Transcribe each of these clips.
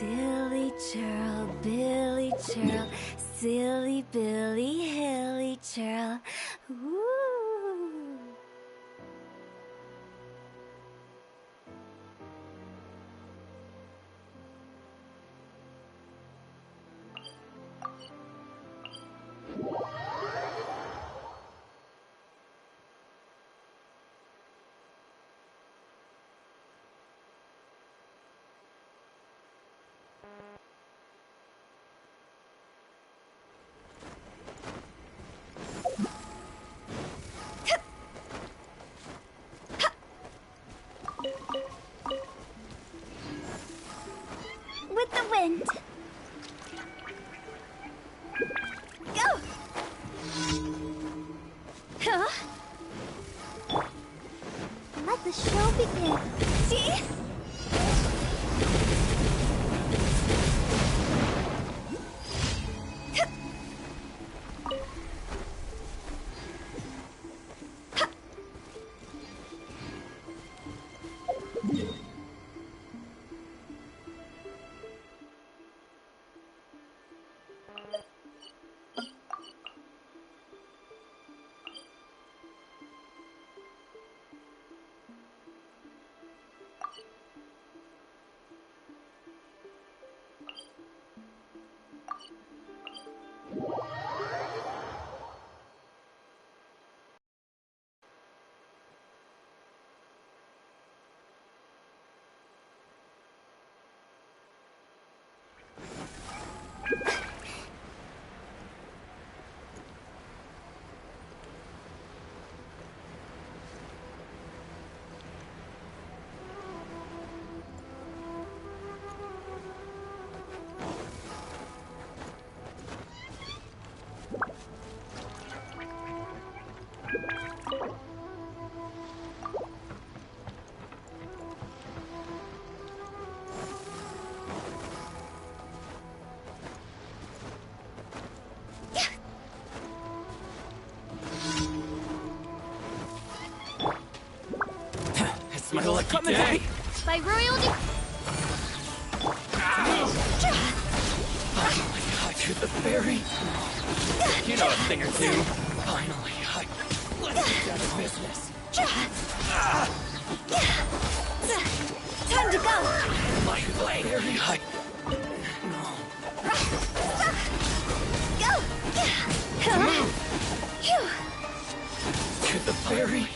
Silly churl, Billy churl, silly Billy, hilly churl. Woo! With the wind. Go! Huh? Let the show begin. See? It's my lucky day! By royalty. Finally, I to the ferry. You know a thing or two. Finally, let's get down to business. Time to go. My ferry, no. Go. To the ferry,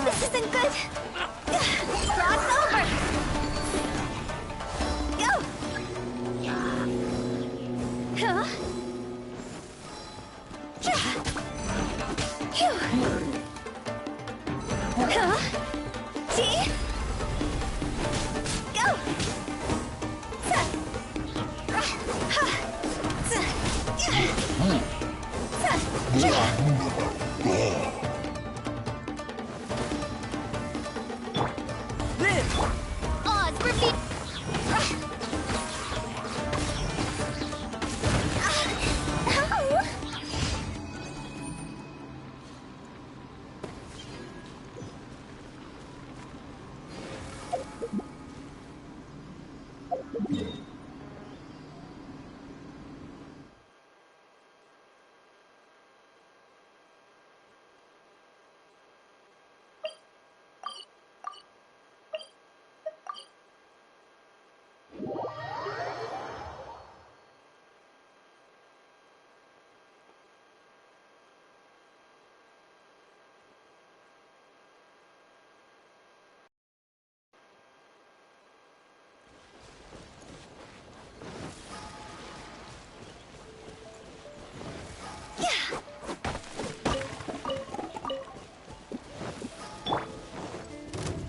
This isn't good. Cross over. Go. Huh? Phew. Huh? See? Go. Odds repeat.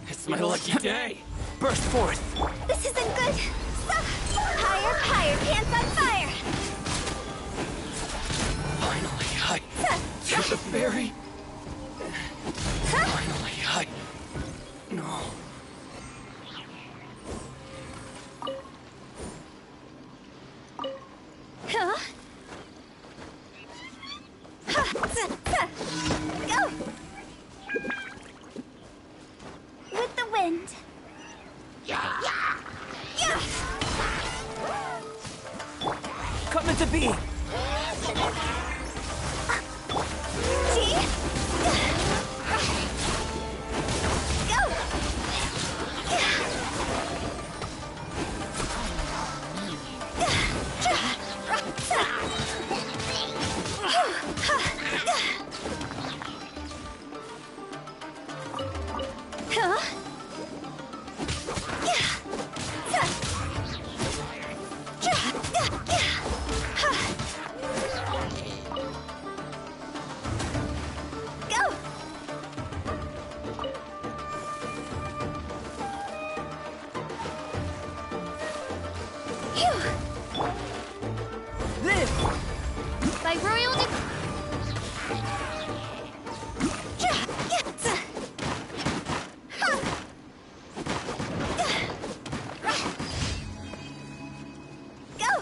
It's my lucky day. Burst forth. This isn't good. Higher, higher, pants on fire. Finally, I took the berry. Finally, I... No. Huh? Go! With the wind. Yeah! Coming to be. See? Go! Huh? Go! Phew! Live. By royal Go!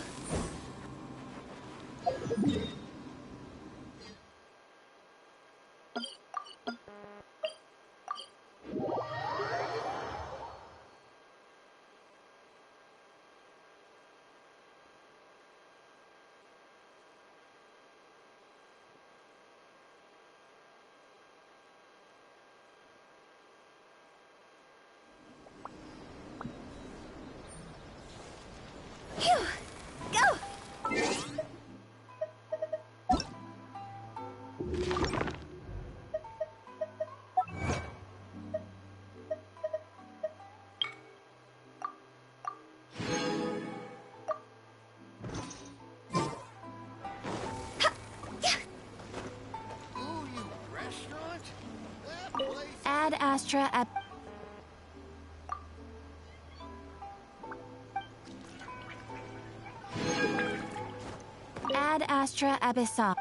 Ad Astra Ab... Ad Astra Abyssal.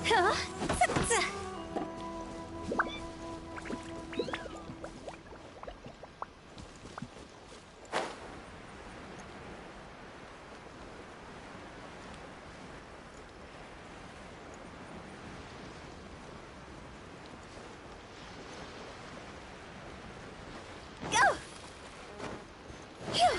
Huh? Go! Phew!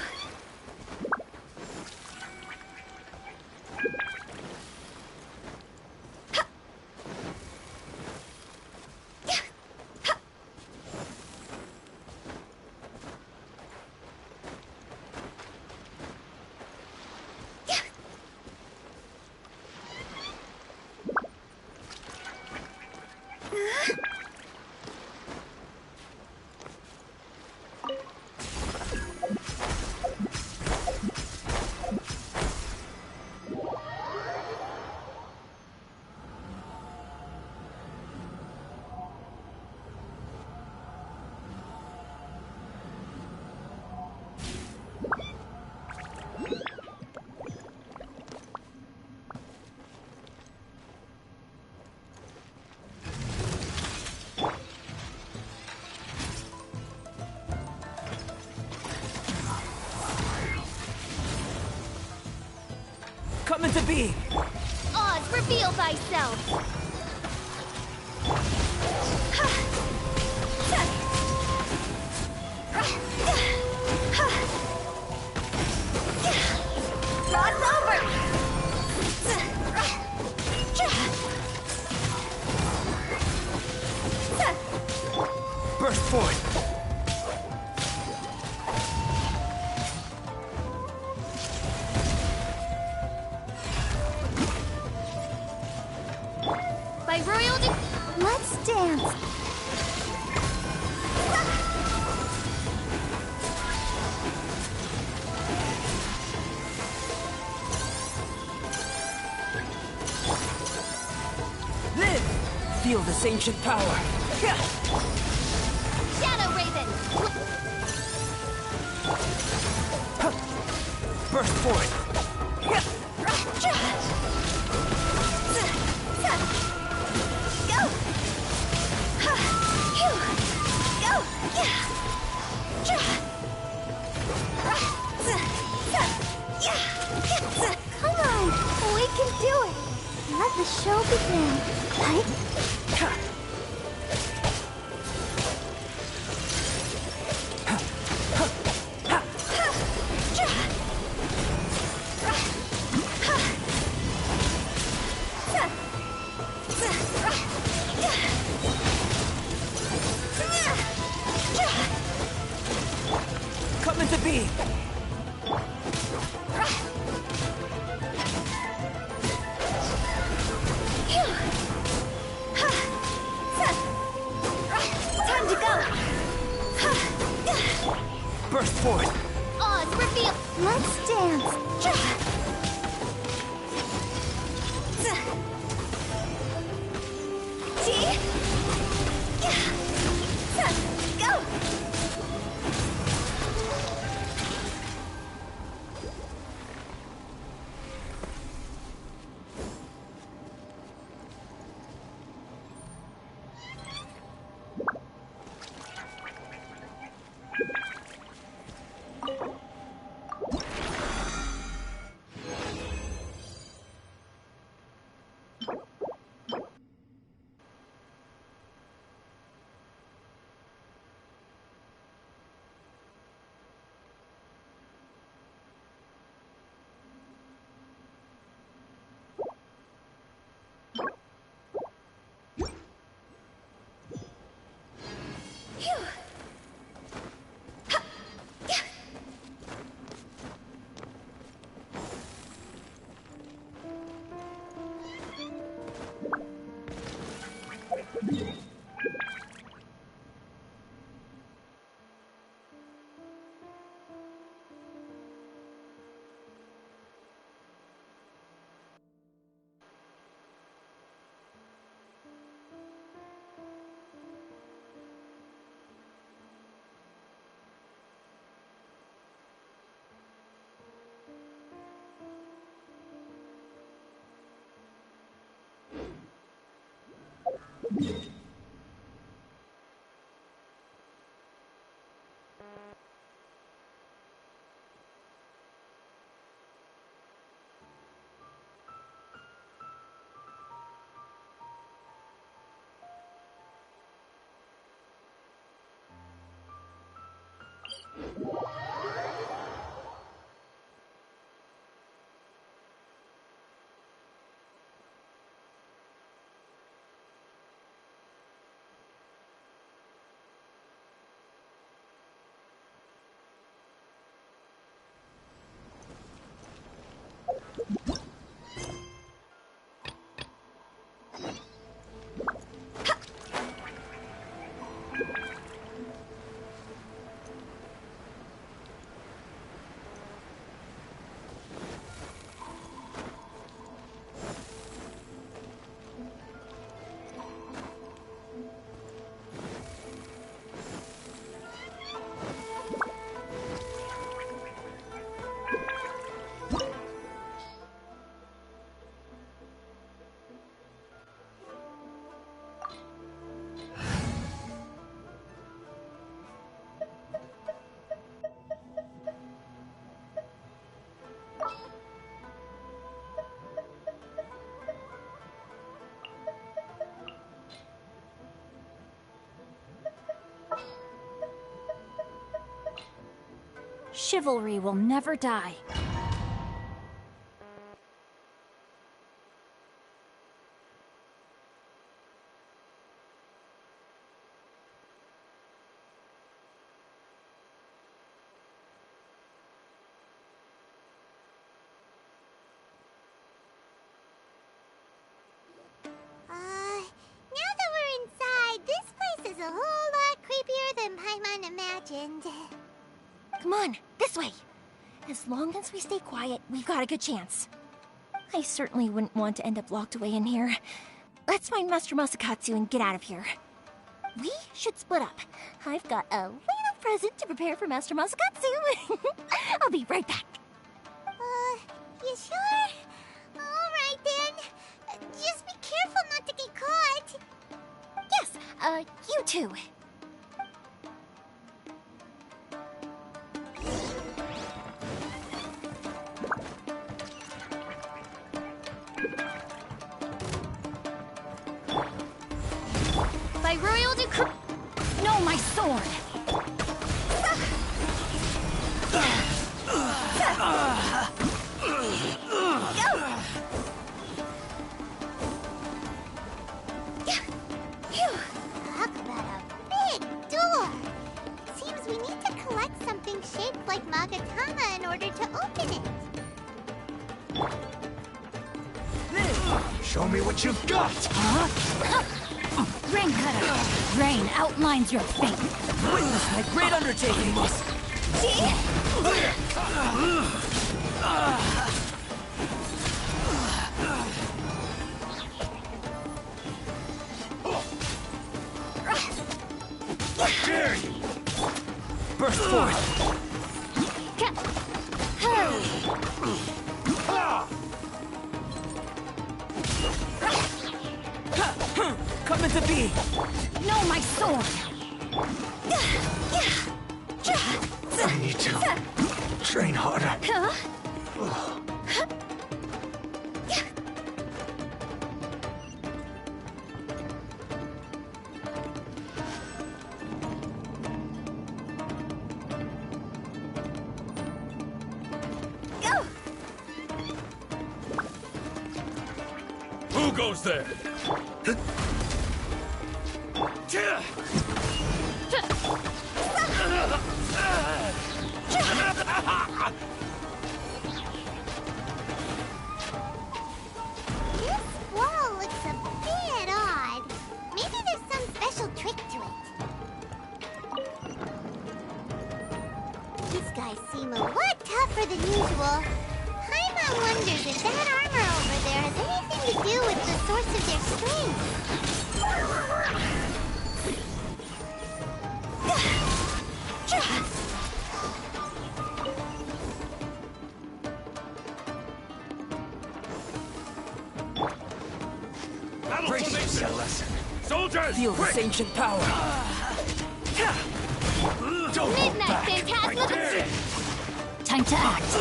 Come into being! Oz, reveal thyself! Rod's over! Burst forth! By royal let's dance! Live! Feel this ancient power! Shadow Raven! Burst forth! Come on, we can do it. Let the show begin. Right? Come into being! Time to go! Burst forth! Oz, reveal! Let's dance! Go! Chivalry will never die. Now that we're inside, this place is a whole lot creepier than Paimon imagined. Come on, this way. As long as we stay quiet, we've got a good chance. I certainly wouldn't want to end up locked away in here. Let's find Master Masakatsu and get out of here. We should split up. I've got a little present to prepare for Master Masakatsu. I'll be right back. You sure? Alright then. Just be careful not to get caught. Yes, you too. By royal decree... No, my sword! Show me what you've got! Rain cutter. Rain outlines your fate. Witness my great undertaking! Must... I dare you! Burst forth! Come into being! Know my sword. I need to train harder. Go! Who goes there? This squirrel looks a bit odd. Maybe there's some special trick to it. These guys seem a lot tougher than usual. Paimon wonders if that armor over there has anything to do with the source of their strength. Brace yourself. Soldiers! Feel this ancient power. Don't hold Midnight back. Phantasma! Time to act.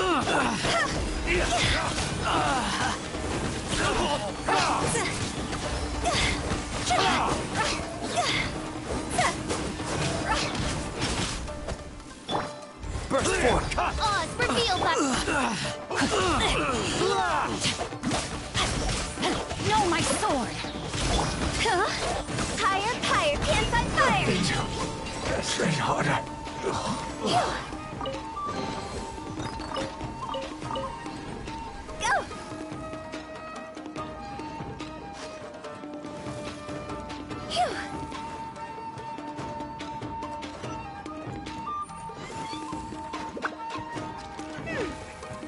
Burst forth. Oz, reveal that! Know my sword. Higher, higher, pants on fire! Need to train harder. Go! Phew.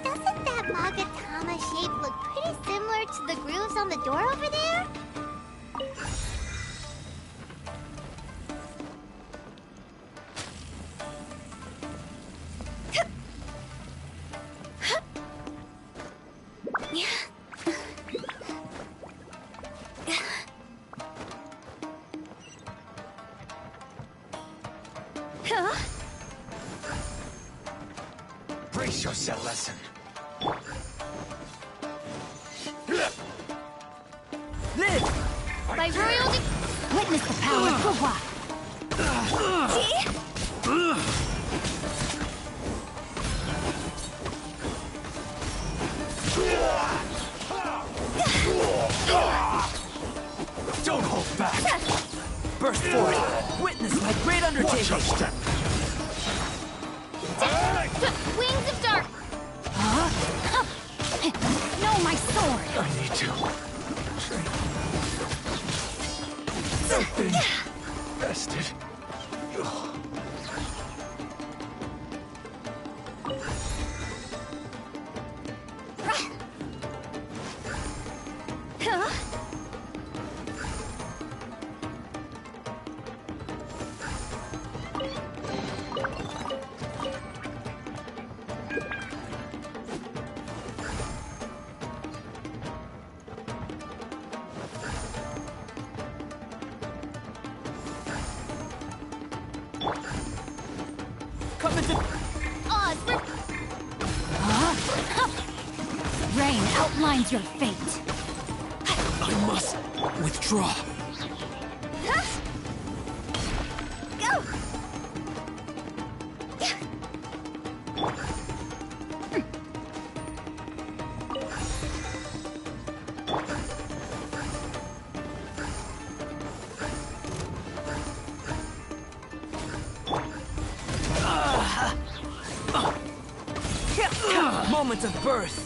Doesn't that Magatama shape look pretty similar to the grooves on the door over there? Brace yourself, lesson. Live! By royal Witness the power of Fuhua. Don't hold back. Burst forth. Witness my great undertaking. Watch your step. Wings of Dark! Know my sword. I need to train. Something bested. Come into... Oz, Rain outlines your fate. I must withdraw. go! Moment of birth.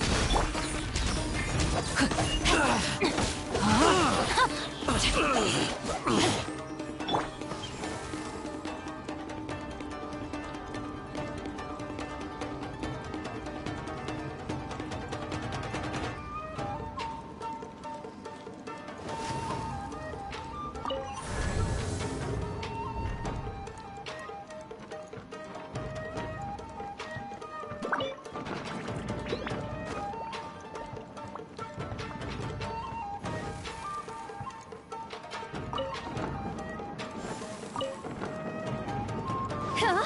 Huh?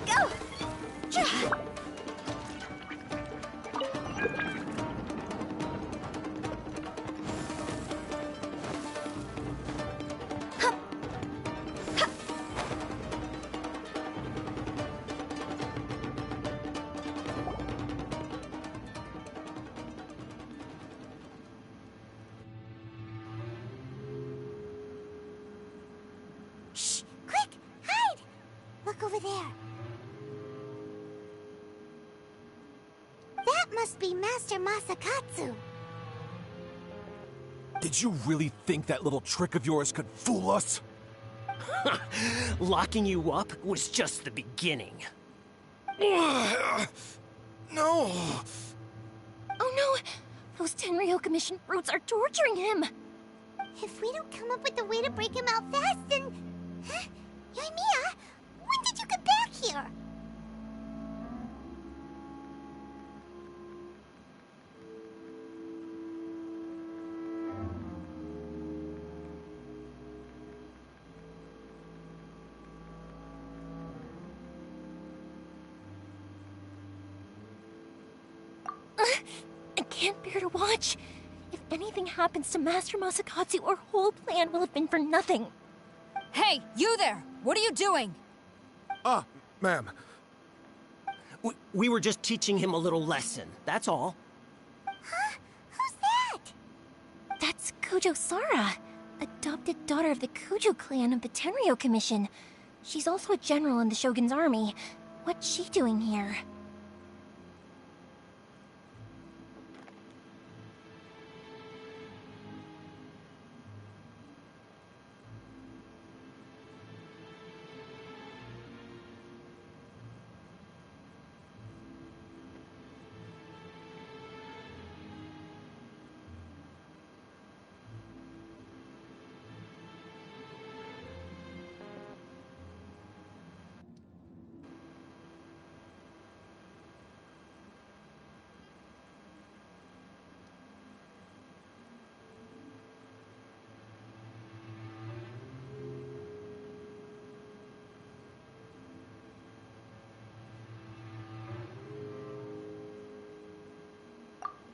Go! Shh! Quick! Hide! Look over there. That must be Master Masakatsu. Did you really think that little trick of yours could fool us? Locking you up was just the beginning. No! Oh no! Those Tenryo Commission brutes are torturing him! If we don't come up with a way to break him out fast, then... Huh? Yoimiya, when did you get back here? I can't bear to watch. If anything happens to Master Masakatsu, our whole plan will have been for nothing. Hey, you there! What are you doing? Ma'am. We were just teaching him a little lesson, that's all. Huh? Who's that? That's Kujo Sara, adopted daughter of the Kujo clan of the Tenryo Commission. She's also a general in the Shogun's army. What's she doing here?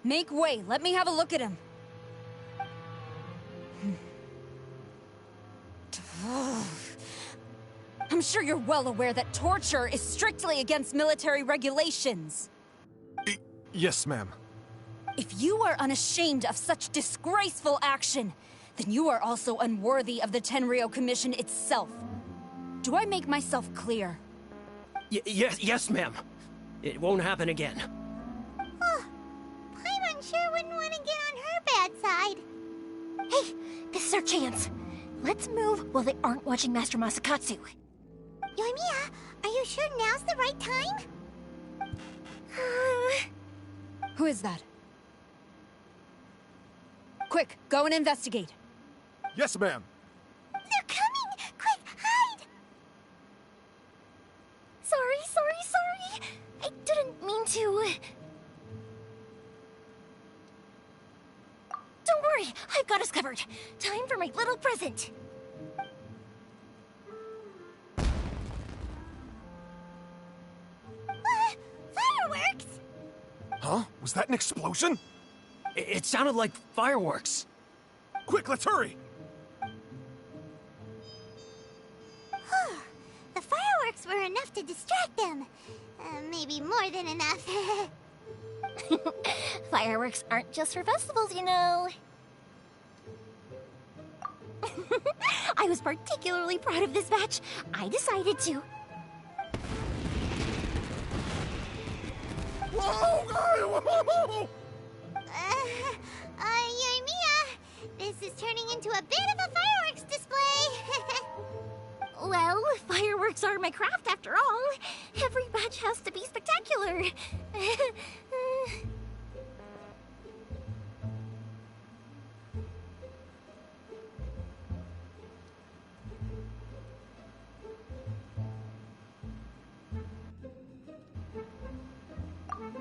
Make way, let me have a look at him. I'm sure you're well aware that torture is strictly against military regulations. Yes, ma'am. If you are unashamed of such disgraceful action, then you are also unworthy of the Tenryo Commission itself. Do I make myself clear? Yes, ma'am. It won't happen again. Oh, Paimon sure wouldn't want to get on her bad side. Hey, this is our chance. Let's move while they aren't watching Master Masakatsu. Yoimiya, are you sure now's the right time? Who is that? Quick, go and investigate. Yes, ma'am. They're coming! Quick, hide! Sorry. I didn't mean to. Don't worry, I've got us covered. Time for my little present. Fireworks! Huh? Was that an explosion? It sounded like fireworks. Quick, let's hurry! The fireworks were enough to distract them. Maybe more than enough. Fireworks aren't just for festivals, you know. I was particularly proud of this batch. I decided to. Yoimiya, this is turning into a bit of a fireworks display. Well, fireworks are my craft after all. Every batch has to be spectacular.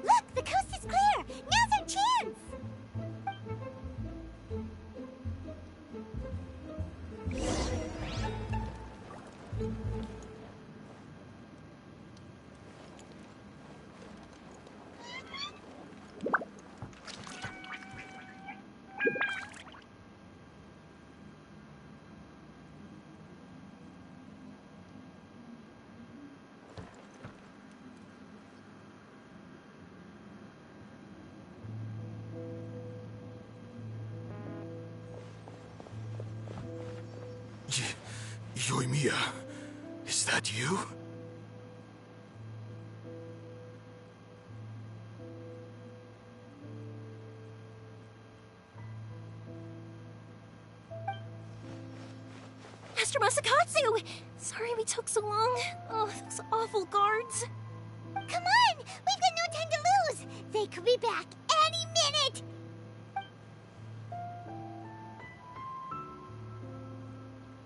Look, the coast is clear. Now's our chance. Yoimiya, is that you? Master Masakatsu! Sorry we took so long. Oh, those awful guards. Come on, we've got no time to lose. They could be back any minute.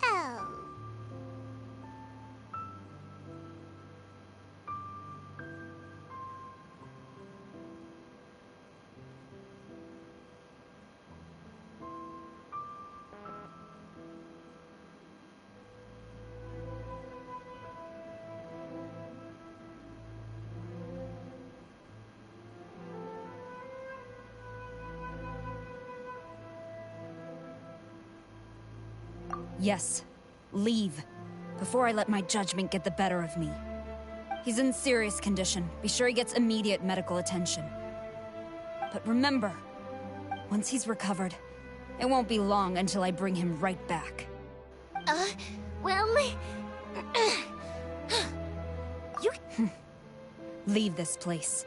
Oh. Yes, leave. Before I let my judgment get the better of me. He's in serious condition. Be sure he gets immediate medical attention. But remember, once he's recovered, it won't be long until I bring him right back. Well... you... Leave this place.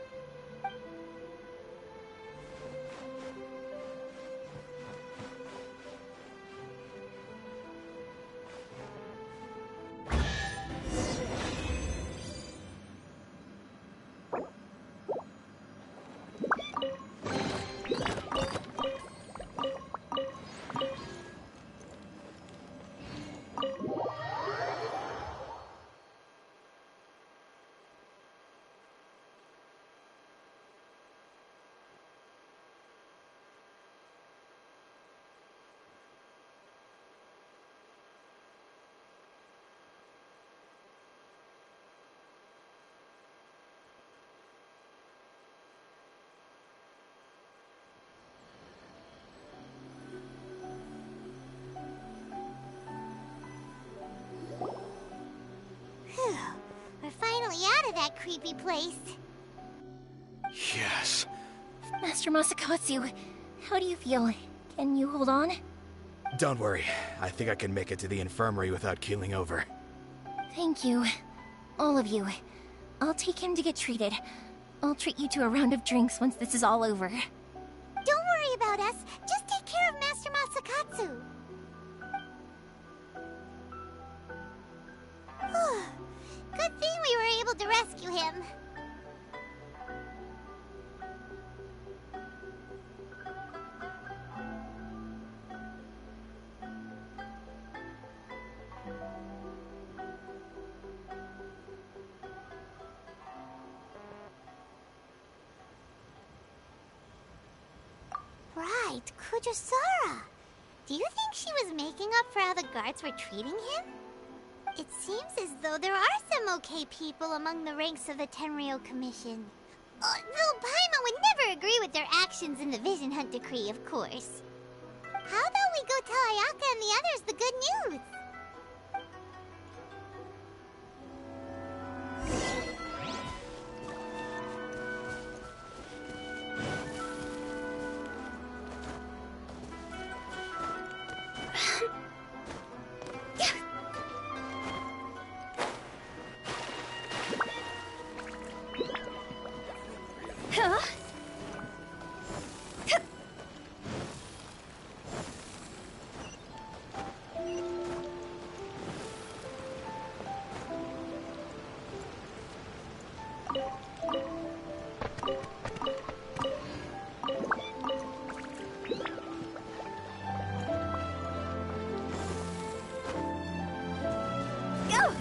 Phew. We're finally out of that creepy place. Yes. Master Masakatsu, how do you feel? Can you hold on? Don't worry. I think I can make it to the infirmary without keeling over. Thank you. All of you. I'll take him to get treated. I'll treat you to a round of drinks once this is all over. Don't worry about us. Just take care of Master Masakatsu. Whew. Good thing we were able to rescue him. Right, Kujusara. Do you think she was making up for how the guards were treating him? It seems as though there are some okay people among the ranks of the Tenryou Commission. Though Paimon would never agree with their actions in the Vision Hunt Decree, of course. How about we go tell Ayaka and the others the good news? Go!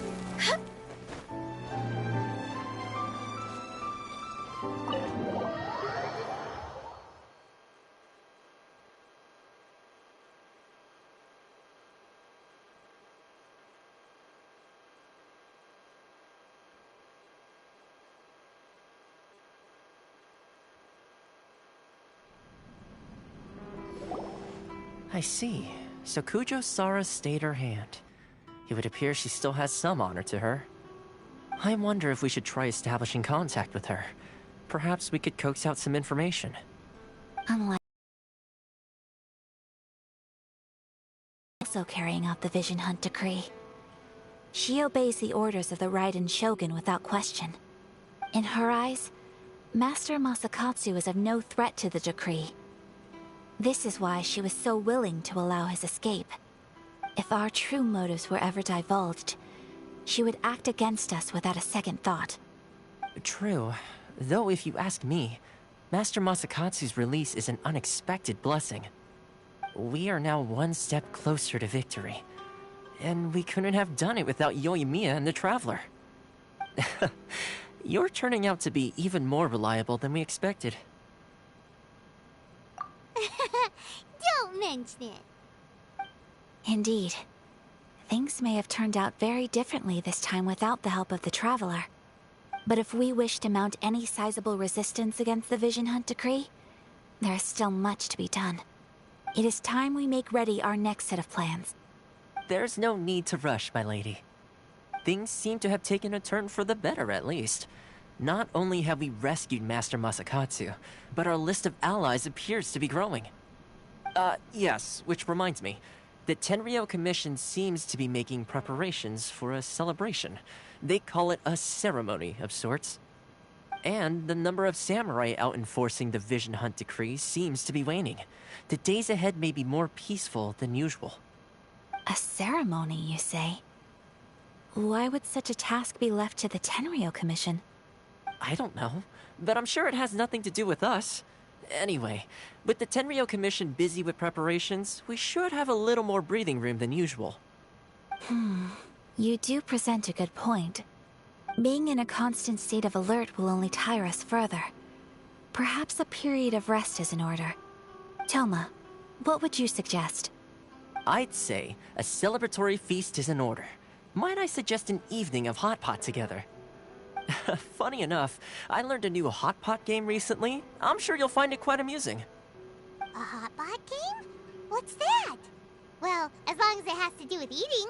I see. So Kujo-Sara stayed her hand. It would appear she still has some honor to her. I wonder if we should try establishing contact with her. Perhaps we could coax out some information. Unlike also carrying out the Vision Hunt decree. She obeys the orders of the Raiden Shogun without question. In her eyes, Master Masakatsu is of no threat to the decree. This is why she was so willing to allow his escape. If our true motives were ever divulged, she would act against us without a second thought. True. Though if you ask me, Master Masakatsu's release is an unexpected blessing. We are now one step closer to victory. And we couldn't have done it without Yoimiya and the Traveler. You're turning out to be even more reliable than we expected. Don't mention it. Indeed. Things may have turned out very differently this time without the help of the Traveler. But if we wish to mount any sizable resistance against the Vision Hunt decree, there is still much to be done. It is time we make ready our next set of plans. There's no need to rush, my lady. Things seem to have taken a turn for the better, at least. Not only have we rescued Master Masakatsu, but our list of allies appears to be growing. Yes, which reminds me. The Tenryou Commission seems to be making preparations for a celebration. They call it a ceremony of sorts. And the number of samurai out enforcing the Vision Hunt decree seems to be waning. The days ahead may be more peaceful than usual. A ceremony, you say? Why would such a task be left to the Tenryou Commission? I don't know, but I'm sure it has nothing to do with us. Anyway, with the Tenryou Commission busy with preparations, we should have a little more breathing room than usual. You do present a good point. Being in a constant state of alert will only tire us further. Perhaps a period of rest is in order. Toma, what would you suggest? I'd say a celebratory feast is in order. Might I suggest an evening of hot pot together? Funny enough, I learned a new hot pot game recently. I'm sure you'll find it quite amusing. A hot pot game? What's that? Well, as long as it has to do with eating.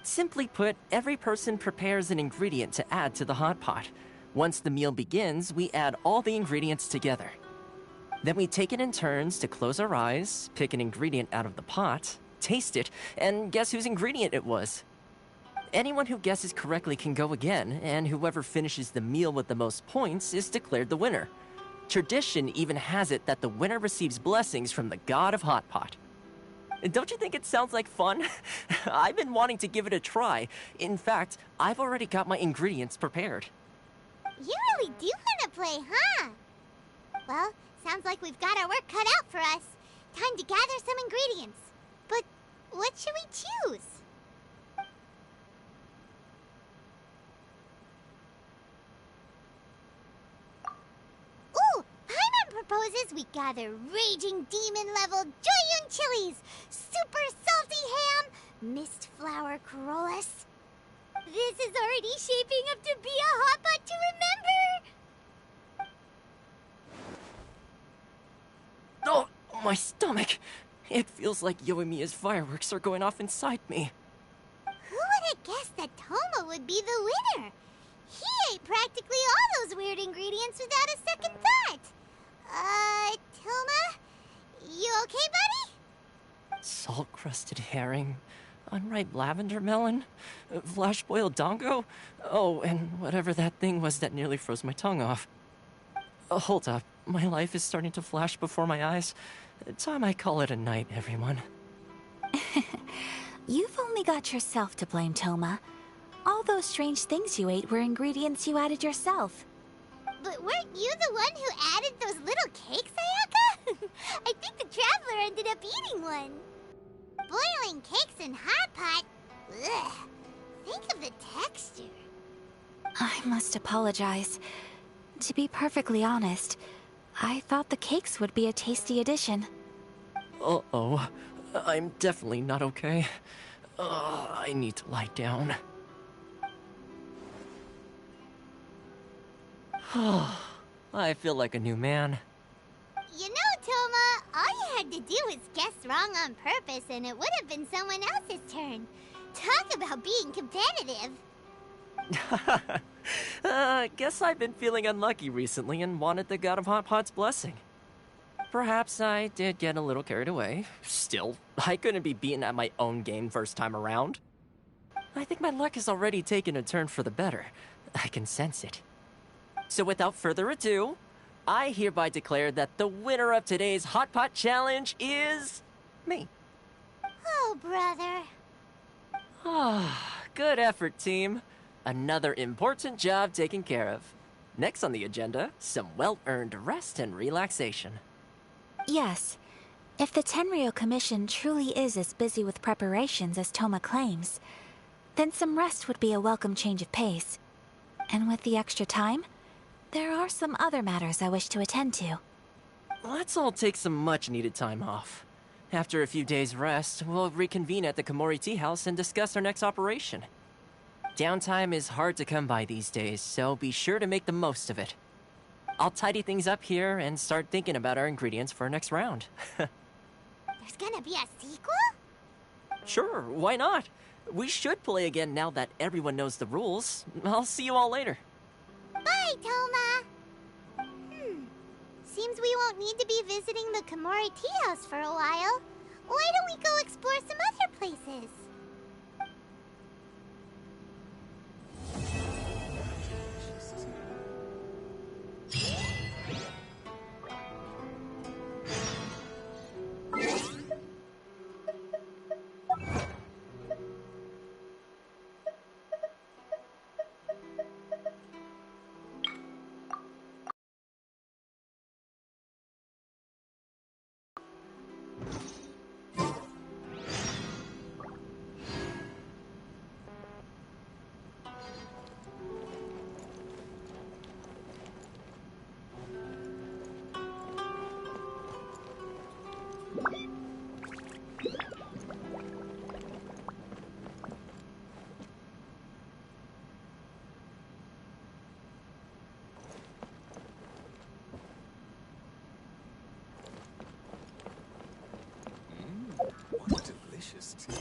Simply put, every person prepares an ingredient to add to the hot pot. Once the meal begins, we add all the ingredients together. Then we take it in turns to close our eyes, pick an ingredient out of the pot, taste it, and guess whose ingredient it was. Anyone who guesses correctly can go again, and whoever finishes the meal with the most points is declared the winner. Tradition even has it that the winner receives blessings from the god of hot pot. Don't you think it sounds like fun? I've been wanting to give it a try. In fact, I've already got my ingredients prepared. You really do want to play, huh? Well, sounds like we've got our work cut out for us. Time to gather some ingredients. But what should we choose? Ooh, Paimon proposes we gather raging demon-level Joyun chilies, super salty ham, mist flower corollas. This is already shaping up to be a hot pot to remember! Oh, my stomach! It feels like Yoimiya's fireworks are going off inside me. Who would have guessed that Toma would be the winner? He ate practically all those weird ingredients without a second thought. Toma? You okay, buddy? Salt-crusted herring, unripe lavender melon, flash-boiled dongo, oh, and whatever that thing was that nearly froze my tongue off. Hold up, my life is starting to flash before my eyes. Time I call it a night, everyone. You've only got yourself to blame, Toma. All those strange things you ate were ingredients you added yourself. But weren't you the one who added those little cakes, Ayaka? I think the traveler ended up eating one. Boiling cakes in hot pot? Ugh. Think of the texture. I must apologize. To be perfectly honest, I thought the cakes would be a tasty addition. Uh-oh. I'm definitely not okay. I need to lie down. I feel like a new man. You know, Toma, all you had to do was guess wrong on purpose and it would have been someone else's turn. Talk about being competitive. Guess I've been feeling unlucky recently and wanted the God of Hot Pot's blessing. Perhaps I did get a little carried away. Still, I couldn't be beaten at my own game first time around. I think my luck has already taken a turn for the better. I can sense it. So without further ado, I hereby declare that the winner of today's Hot Pot Challenge is... me. Oh, brother. Good effort, team. Another important job taken care of. Next on the agenda, some well-earned rest and relaxation. Yes. If the Tenryo Commission truly is as busy with preparations as Toma claims, then some rest would be a welcome change of pace. And with the extra time, there are some other matters I wish to attend to. Let's all take some much-needed time off. After a few days' rest, we'll reconvene at the Komori Tea House and discuss our next operation. Downtime is hard to come by these days, so be sure to make the most of it. I'll tidy things up here and start thinking about our ingredients for our next round. There's gonna be a sequel? Sure, why not? We should play again now that everyone knows the rules. I'll see you all later. Bye, Toma. Seems we won't need to be visiting the Komori Tea House for a while. Why don't we go explore some other places? What delicious tea.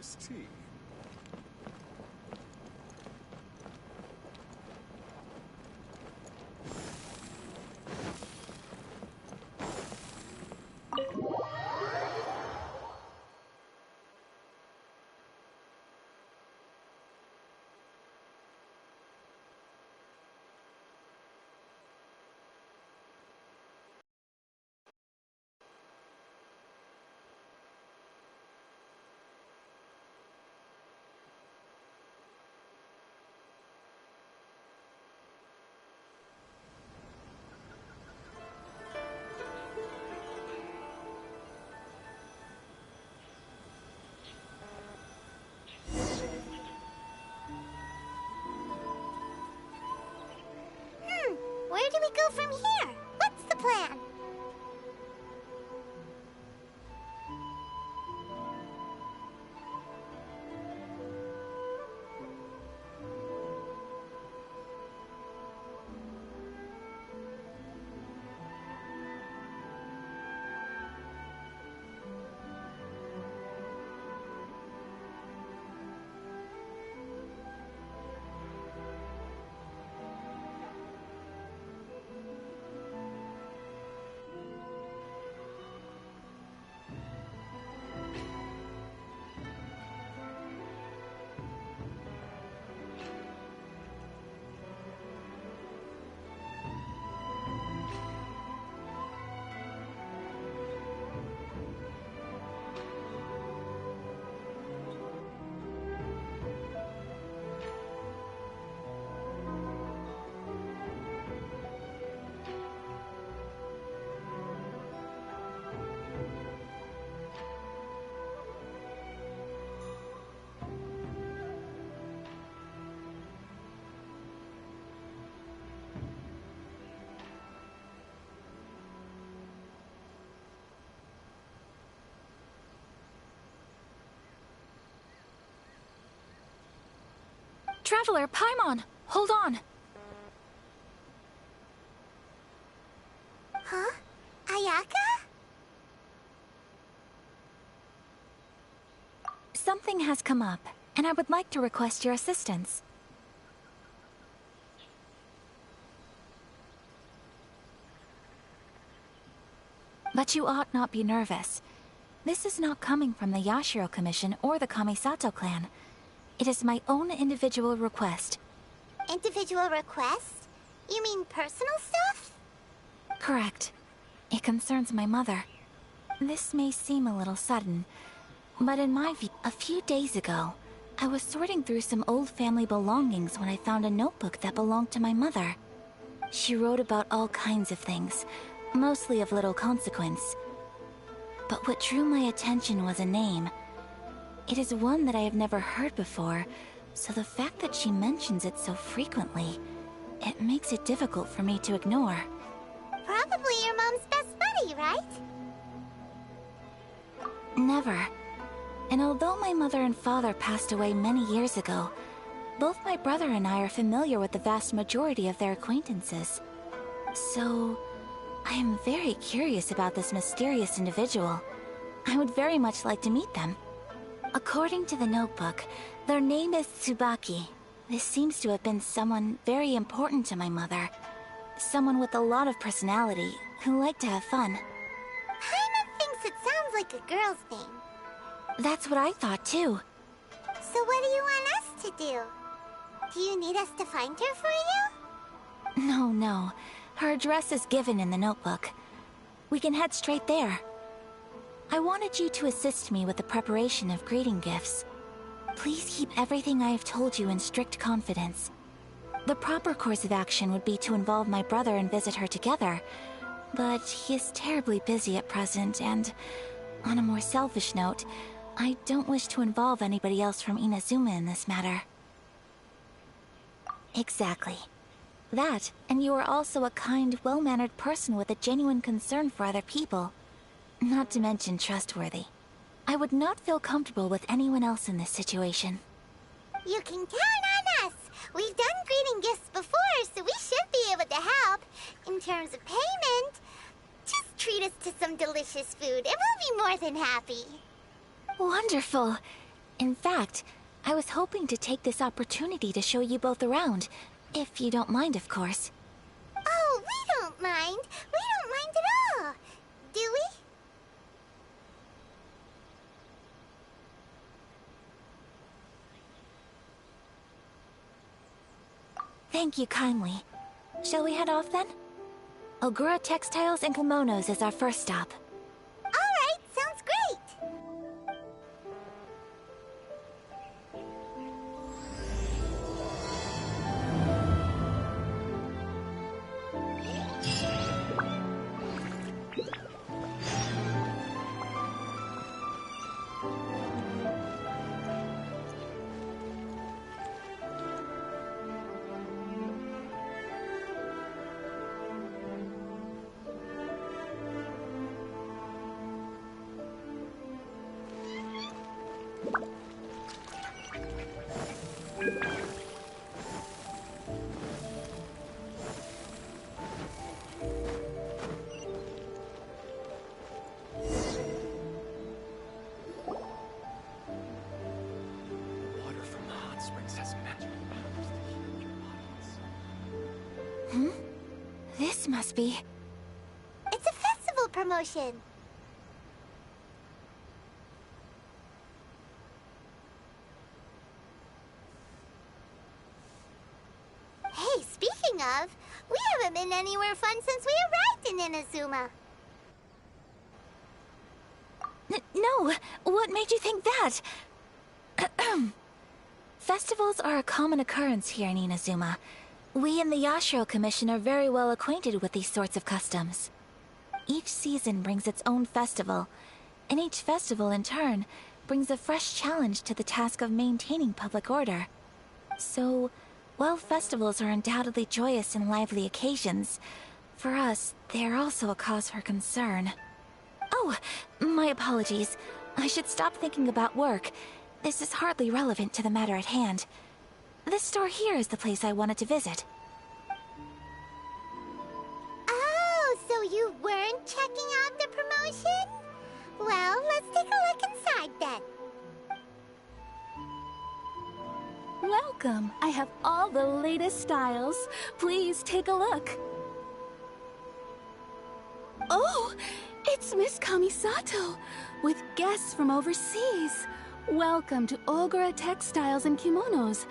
this tea. Where do we go from here? What's the plan? Traveler, Paimon, hold on. Huh? Ayaka? Something has come up, and I would like to request your assistance. But you ought not be nervous. This is not coming from the Yashiro Commission or the Kamisato clan. It is my own individual request. Individual request? You mean personal stuff? Correct. It concerns my mother. This may seem a little sudden, but in my view, a few days ago, I was sorting through some old family belongings when I found a notebook that belonged to my mother. She wrote about all kinds of things, mostly of little consequence. But what drew my attention was a name. It is one that I have never heard before, so the fact that she mentions it so frequently, it makes it difficult for me to ignore. Probably your mom's best buddy, right? Never. And although my mother and father passed away many years ago, both my brother and I are familiar with the vast majority of their acquaintances. So, I am very curious about this mysterious individual. I would very much like to meet them. According to the notebook, their name is Tsubaki. This seems to have been someone very important to my mother. Someone with a lot of personality, who liked to have fun. Paimon thinks it sounds like a girl's thing. That's what I thought too. So what do you want us to do? Do you need us to find her for you? No. Her address is given in the notebook. We can head straight there. I wanted you to assist me with the preparation of greeting gifts. Please keep everything I have told you in strict confidence. The proper course of action would be to involve my brother and visit her together, but he is terribly busy at present, and on a more selfish note, I don't wish to involve anybody else from Inazuma in this matter. Exactly. That, and you are also a kind, well-mannered person with a genuine concern for other people. Not to mention trustworthy. I would not feel comfortable with anyone else in this situation. You can count on us! We've done greeting gifts before, so we should be able to help. In terms of payment, just treat us to some delicious food and we'll be more than happy. Wonderful. In fact, I was hoping to take this opportunity to show you both around. If you don't mind, of course. Oh, we don't mind. We don't mind at all. Do we? Thank you kindly. Shall we head off then? Ogura Textiles and Kimonos is our first stop. All right, sounds great. Water from the hot springs has magical powers to heal your bodies. This must be... It's a festival promotion. Hey, speaking of, we haven't been anywhere fun since we arrived in Inazuma. No! What made you think that? Festivals are a common occurrence here in Inazuma. We in the Yashiro Commission are very well acquainted with these sorts of customs. Each season brings its own festival, and each festival in turn brings a fresh challenge to the task of maintaining public order. So, while festivals are undoubtedly joyous and lively occasions, for us, they are also a cause for concern. Oh, my apologies. I should stop thinking about work. This is hardly relevant to the matter at hand. This store here is the place I wanted to visit. Oh, so you weren't checking out the promotion? Well, let's take a look inside then. Welcome. I have all the latest styles. Please take a look. Oh, it's Miss Kamisato with guests from overseas. Welcome to Ogura Textiles and Kimonos.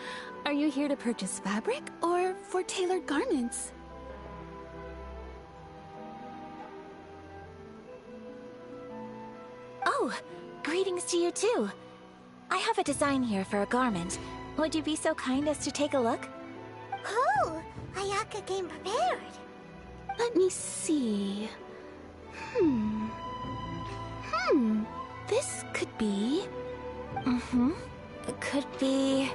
Are you here to purchase fabric or for tailored garments? Oh, greetings to you too. I have a design here for a garment. Would you be so kind as to take a look? Oh, Ayaka came prepared. Let me see. This could be... It could be...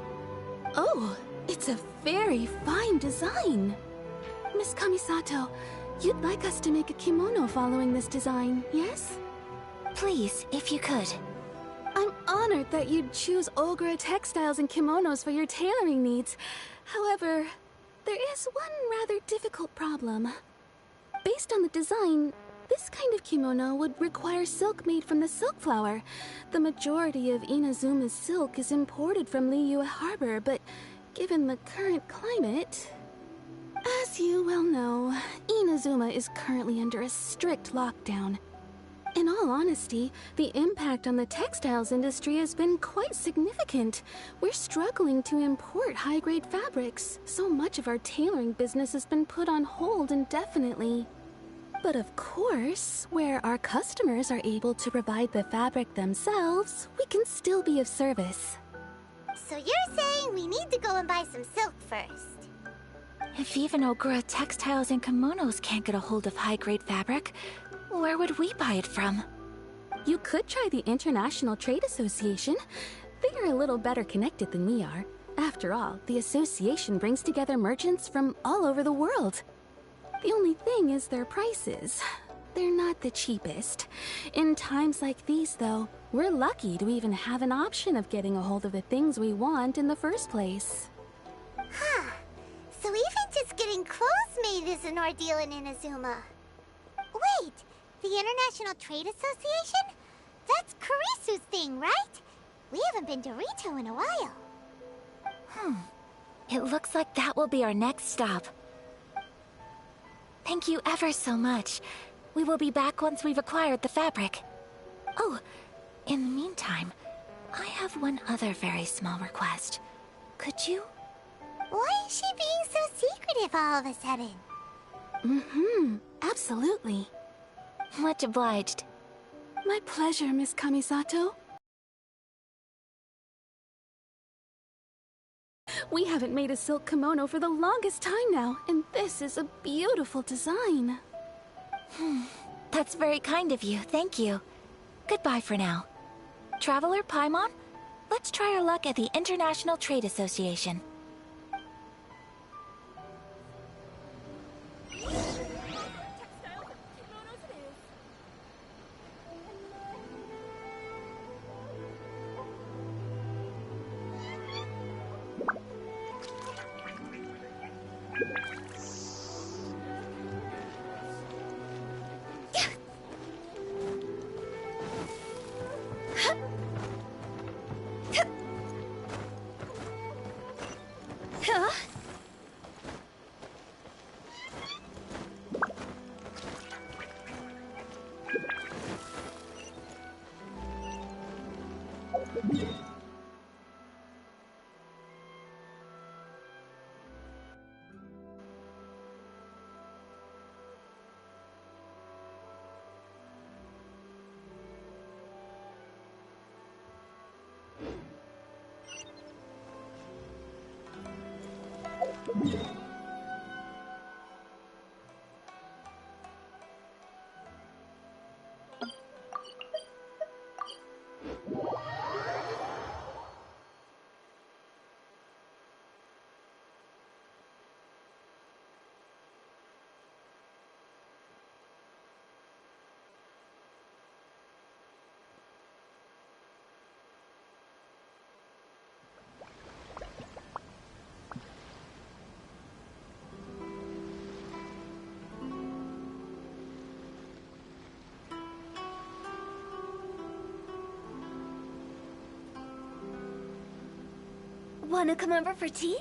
Oh, it's a very fine design. Miss Kamisato, you'd like us to make a kimono following this design, yes? Please, if you could. I'm honored that you'd choose Ogura Textiles and Kimonos for your tailoring needs. However, there is one rather difficult problem. Based on the design, this kind of kimono would require silk made from the silk flower. The majority of Inazuma's silk is imported from Liyue Harbor, but given the current climate... As you well know, Inazuma is currently under a strict lockdown. In all honesty, the impact on the textiles industry has been quite significant. We're struggling to import high-grade fabrics. So much of our tailoring business has been put on hold indefinitely. But of course, where our customers are able to provide the fabric themselves, we can still be of service. So you're saying we need to go and buy some silk first? If even Ogura Textiles and Kimonos can't get a hold of high-grade fabric, where would we buy it from? You could try the International Trade Association. They are a little better connected than we are. After all, the association brings together merchants from all over the world. The only thing is their prices. They're not the cheapest. In times like these, though, we're lucky to even have an option of getting a hold of the things we want in the first place. Huh. So even just getting clothes made is an ordeal in Inazuma. Wait, the International Trade Association? That's Kurisu's thing, right? We haven't been to Rito in a while. It looks like that will be our next stop. Thank you ever so much. We will be back once we've acquired the fabric. Oh, in the meantime, I have one other very small request. Could you? Why is she being so secretive all of a sudden? Absolutely. Much obliged. My pleasure, Miss Kamisato. We haven't made a silk kimono for the longest time now, and this is a beautiful design. That's very kind of you, thank you. Goodbye for now. Traveler Paimon, let's try our luck at the International Trade Association. Wanna come over for tea?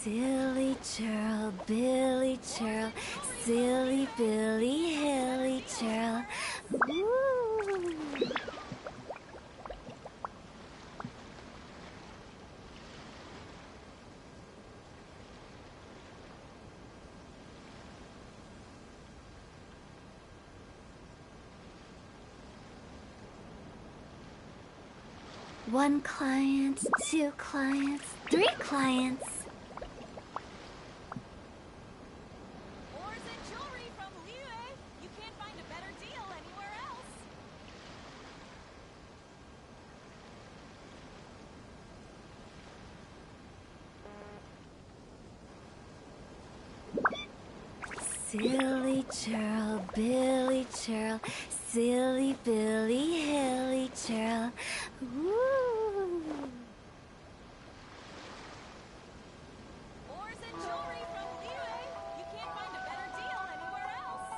Silly churl, Billy churl, silly Billy, hilly churl. Ooh. One client, two clients, three clients. Silly churl, Billy churl, silly Billy, hilly churl. Ooh. Ores and jewelry from Liyue. You can't find a better deal anywhere else.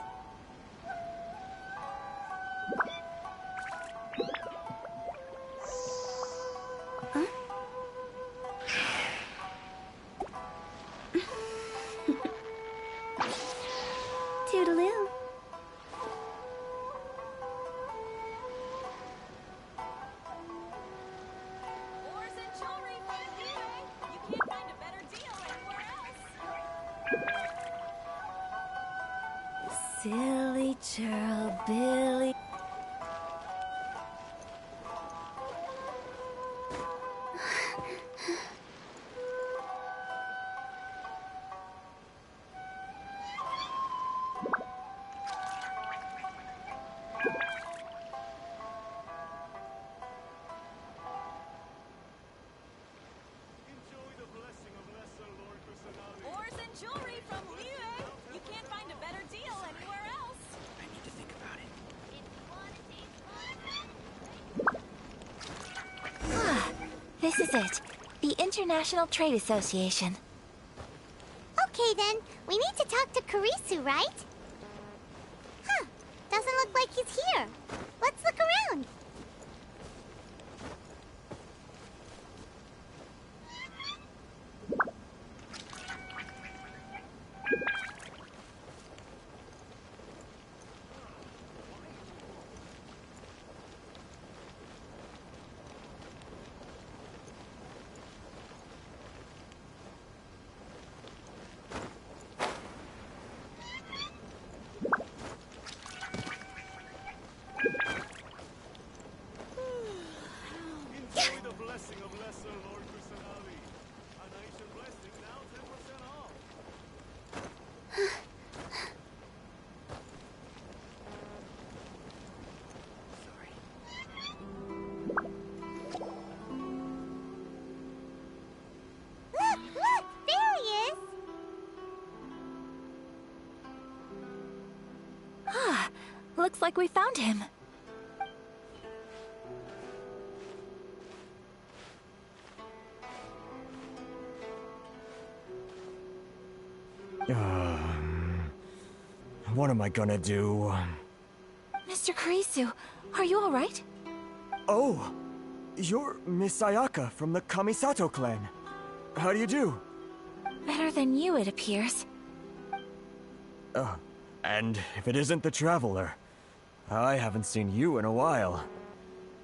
Toodaloo. Silly churl, Billy. Ores and jewelry from Liyue. You can't find a better deal anywhere else. I need to think about it. Ah, this is it. The International Trade Association. Okay then, we need to talk to Kurisu, right? Huh, doesn't look like he's here. Let's look around. Look, there he is. Ah, looks like we found him. What am I gonna do? Mr. Kurisu, are you alright? Oh! You're Miss Sayaka from the Kamisato clan. How do you do? Better than you, it appears. And if it isn't the Traveler, I haven't seen you in a while.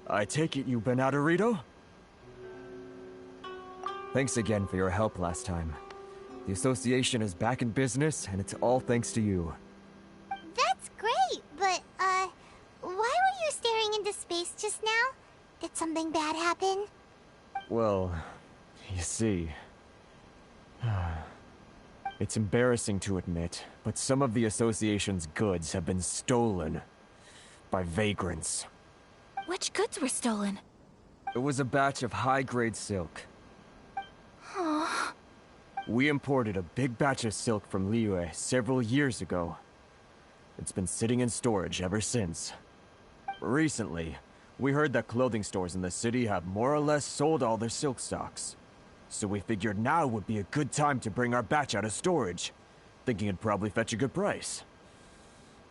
I take it you've been out of Rito? Thanks again for your help last time. The association is back in business, and it's all thanks to you. That's great, but, why were you staring into space just now? Did something bad happen? Well, you see... It's embarrassing to admit, but some of the association's goods have been stolen by vagrants. Which goods were stolen? It was a batch of high-grade silk. We imported a big batch of silk from Liyue several years ago. It's been sitting in storage ever since. Recently, we heard that clothing stores in the city have more or less sold all their silk stocks. So we figured now would be a good time to bring our batch out of storage, thinking it'd probably fetch a good price.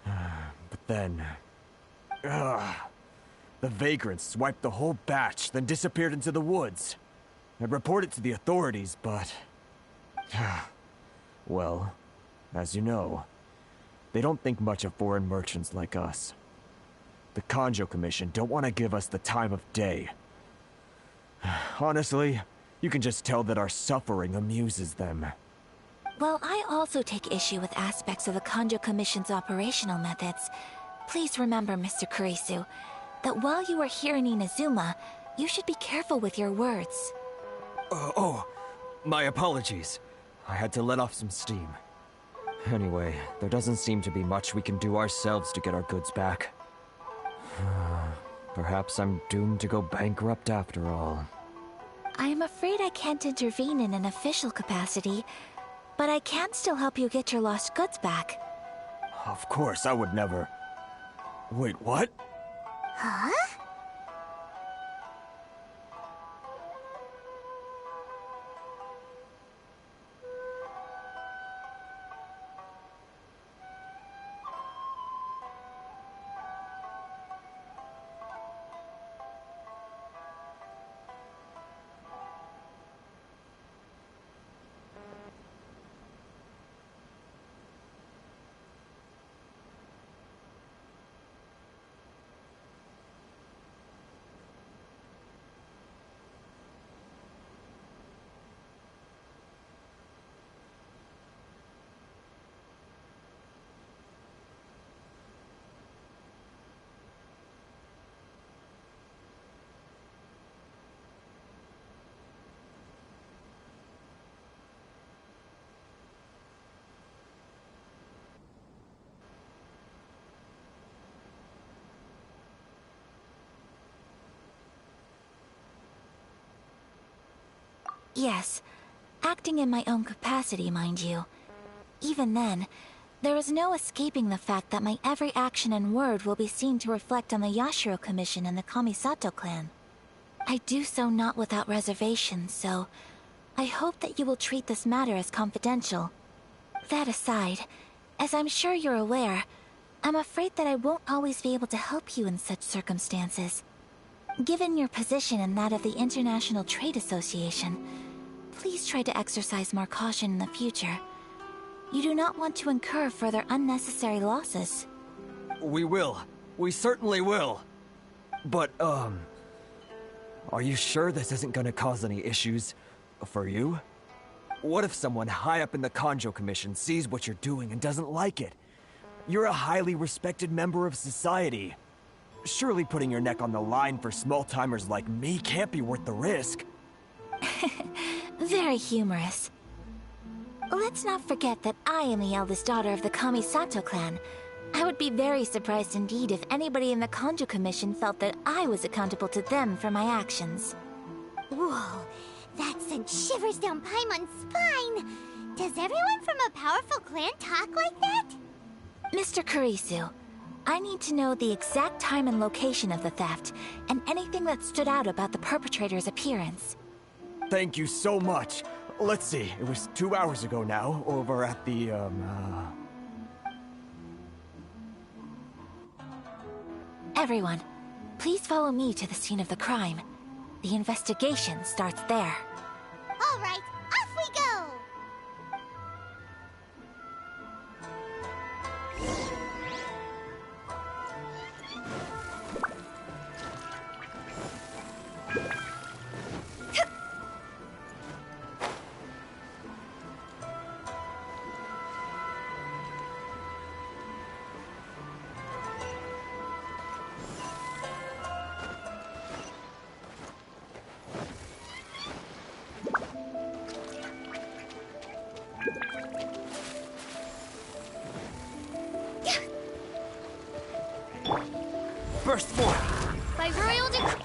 But then... the vagrants swiped the whole batch, then disappeared into the woods. I'd report it to the authorities, but... well, as you know, they don't think much of foreign merchants like us. The Kanjo Commission don't want to give us the time of day. Honestly, you can just tell that our suffering amuses them. Well, I also take issue with aspects of the Kanjo Commission's operational methods. Please remember, Mr. Kurisu, that while you are here in Inazuma, you should be careful with your words. My apologies. I had to let off some steam. Anyway, there doesn't seem to be much we can do ourselves to get our goods back. Perhaps I'm doomed to go bankrupt after all. I am afraid I can't intervene in an official capacity, but I can still help you get your lost goods back. Of course, I would never... Wait, what? Huh? Yes, acting in my own capacity, mind you. Even then, there is no escaping the fact that my every action and word will be seen to reflect on the Yashiro Commission and the Kamisato clan. I do so not without reservation, so I hope that you will treat this matter as confidential. That aside, as I'm sure you're aware, I'm afraid that I won't always be able to help you in such circumstances. Given your position and that of the International Trade Association, please try to exercise more caution in the future. You do not want to incur further unnecessary losses. We will. We certainly will. But, are you sure this isn't gonna cause any issues for you? What if someone high up in the Kanjo Commission sees what you're doing and doesn't like it? You're a highly respected member of society. Surely putting your neck on the line for small-timers like me can't be worth the risk. Very humorous. Let's not forget that I am the eldest daughter of the Kamisato clan. I would be very surprised indeed if anybody in the Kanjo Commission felt that I was accountable to them for my actions. Whoa, that sent shivers down Paimon's spine. Does everyone from a powerful clan talk like that? Mr. Kurisu, I need to know the exact time and location of the theft, and anything that stood out about the perpetrator's appearance. Thank you so much. Let's see, it was 2 hours ago now, over at the, Everyone, please follow me to the scene of the crime. The investigation starts there. All right, off we go! Burst forth! By royal decree...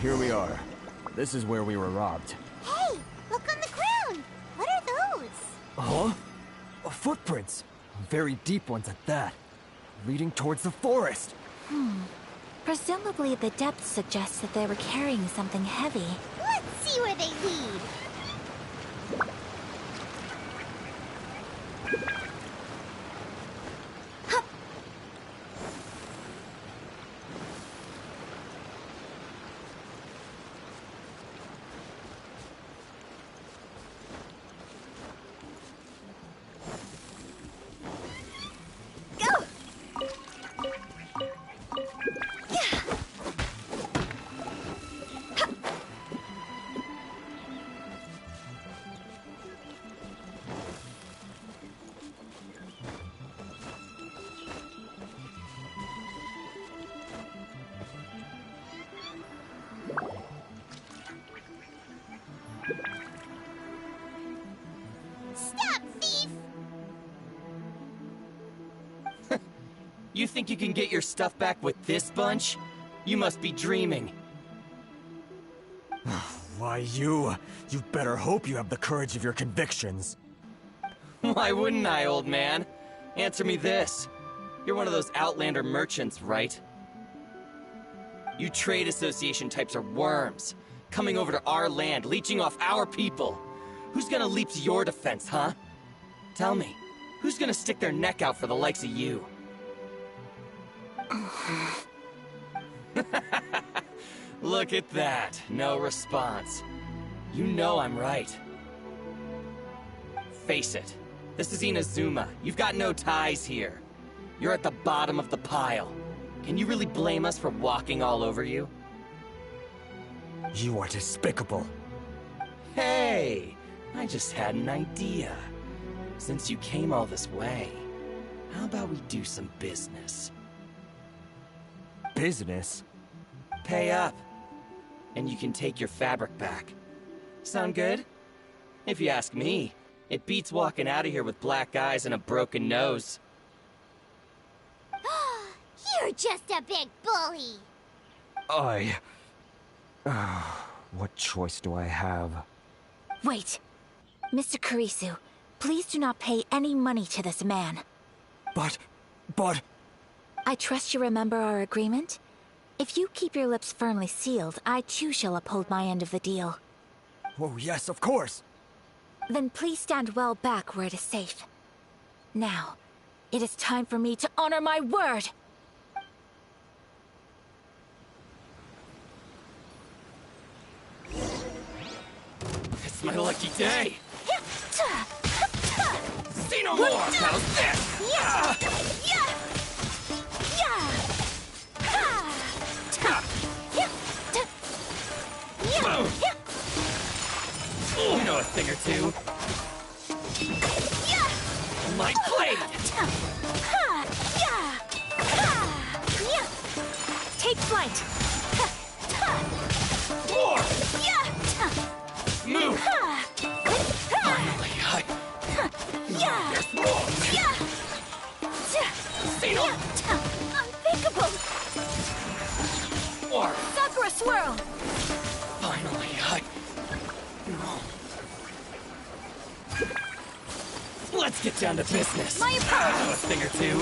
Here we are. This is where we were robbed. Hey, look on the ground! What are those? Huh? Footprints. Very deep ones at that. Leading towards the forest. Presumably the depth suggests that they were carrying something heavy. Let's see where they lead. Stop, thief! You think you can get your stuff back with this bunch? You must be dreaming. Why, you better hope you have the courage of your convictions. Why wouldn't I, old man? Answer me this. You're one of those Outlander merchants, right? You trade association types are worms. Coming over to our land, leeching off our people. Who's gonna leap to your defense, huh? Tell me, who's gonna stick their neck out for the likes of you? Look at that. No response. You know I'm right. Face it. This is Inazuma. You've got no ties here. You're at the bottom of the pile. Can you really blame us for walking all over you? You are despicable. Hey! I just had an idea. Since you came all this way, how about we do some business? Business? Pay up, and you can take your fabric back. Sound good? If you ask me, it beats walking out of here with black eyes and a broken nose. You're just a big bully! What choice do I have? Wait. Mr. Kurisu, please do not pay any money to this man. But... I trust you remember our agreement? If you keep your lips firmly sealed, I too shall uphold my end of the deal. Oh, yes, of course! Then please stand well back where it is safe. Now, it is time for me to honor my word! It's my lucky day! See no more! How's this? Boom! You know a thing or two. My blade! Take flight! More! Move! Finally, there's more! See no Unthinkable! more! Sakura swirl! Finally, let's get down to business. My apologies. A thing or two.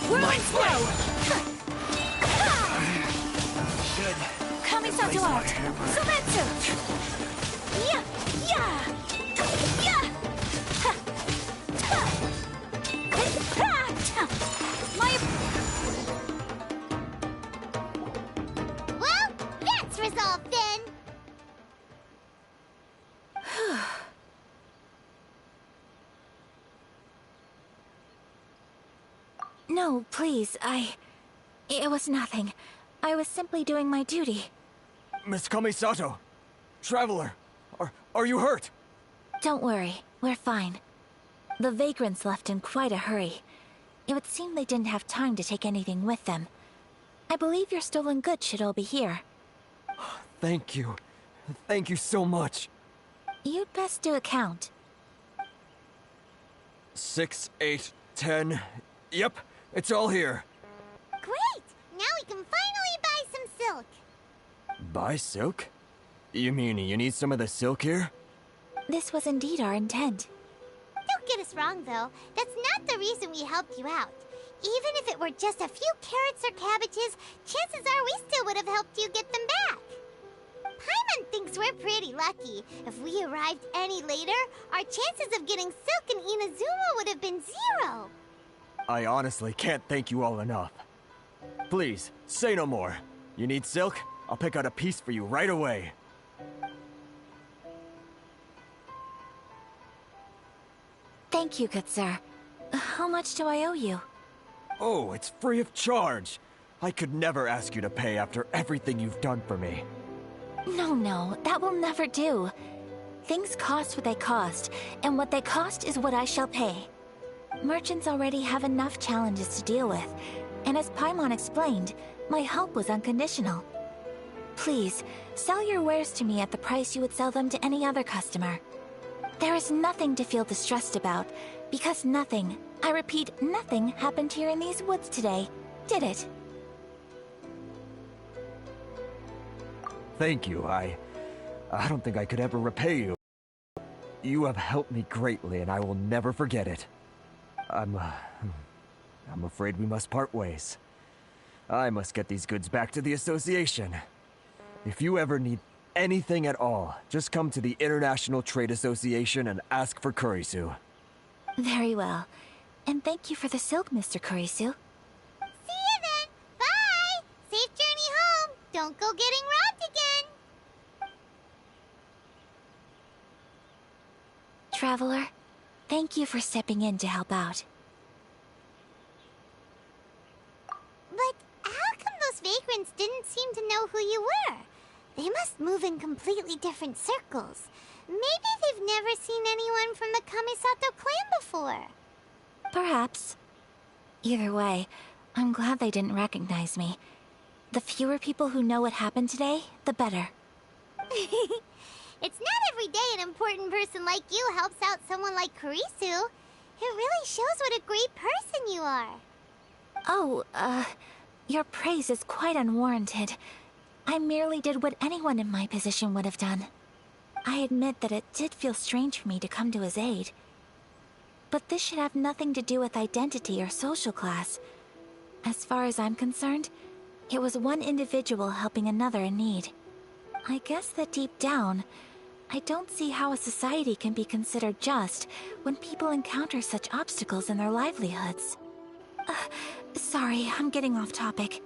Whirling slow! Kamisato out! Sumetsu! Well, that's resolved then! No, please, It was nothing. I was simply doing my duty. Miss Kamisato! Traveler! Are you hurt? Don't worry, we're fine. The vagrants left in quite a hurry. It would seem they didn't have time to take anything with them. I believe your stolen goods should all be here. Thank you. Thank you so much. You'd best do a count. 6, 8, 10... Yep, it's all here. Great! Now we can finally buy some silk! Buy silk? You mean you need some of the silk here? This was indeed our intent. Don't get us wrong, though. That's not the reason we helped you out. Even if it were just a few carrots or cabbages, chances are we still would have helped you get them back. Paimon thinks we're pretty lucky. If we arrived any later, our chances of getting silk in Inazuma would have been 0. I honestly can't thank you all enough. Please, say no more. You need silk? I'll pick out a piece for you right away. Thank you, good sir. How much do I owe you? Oh, it's free of charge. I could never ask you to pay after everything you've done for me. No, that will never do. Things cost what they cost, and what they cost is what I shall pay. Merchants already have enough challenges to deal with, and as Paimon explained, my help was unconditional. Please, sell your wares to me at the price you would sell them to any other customer. There is nothing to feel distressed about, because nothing, I repeat, nothing happened here in these woods today, did it? Thank you. I don't think I could ever repay you. You have helped me greatly, and I will never forget it. I'm afraid we must part ways. I must get these goods back to the association. If you ever need anything at all, just come to the International Trade Association and ask for Kurisu. Very well. And thank you for the silk, Mr. Kurisu. See you then! Bye! Safe journey home! Don't go getting robbed again! Traveler, thank you for stepping in to help out. But how come those vagrants didn't seem to know who you were? They must move in completely different circles. Maybe they've never seen anyone from the Kamisato clan before. Perhaps. Either way, I'm glad they didn't recognize me. The fewer people who know what happened today, the better. It's not every day an important person like you helps out someone like Kurisu. It really shows what a great person you are. Oh, your praise is quite unwarranted. I merely did what anyone in my position would have done. I admit that it did feel strange for me to come to his aid. But this should have nothing to do with identity or social class. As far as I'm concerned, it was one individual helping another in need. I guess that deep down, I don't see how a society can be considered just when people encounter such obstacles in their livelihoods. Sorry, I'm getting off topic.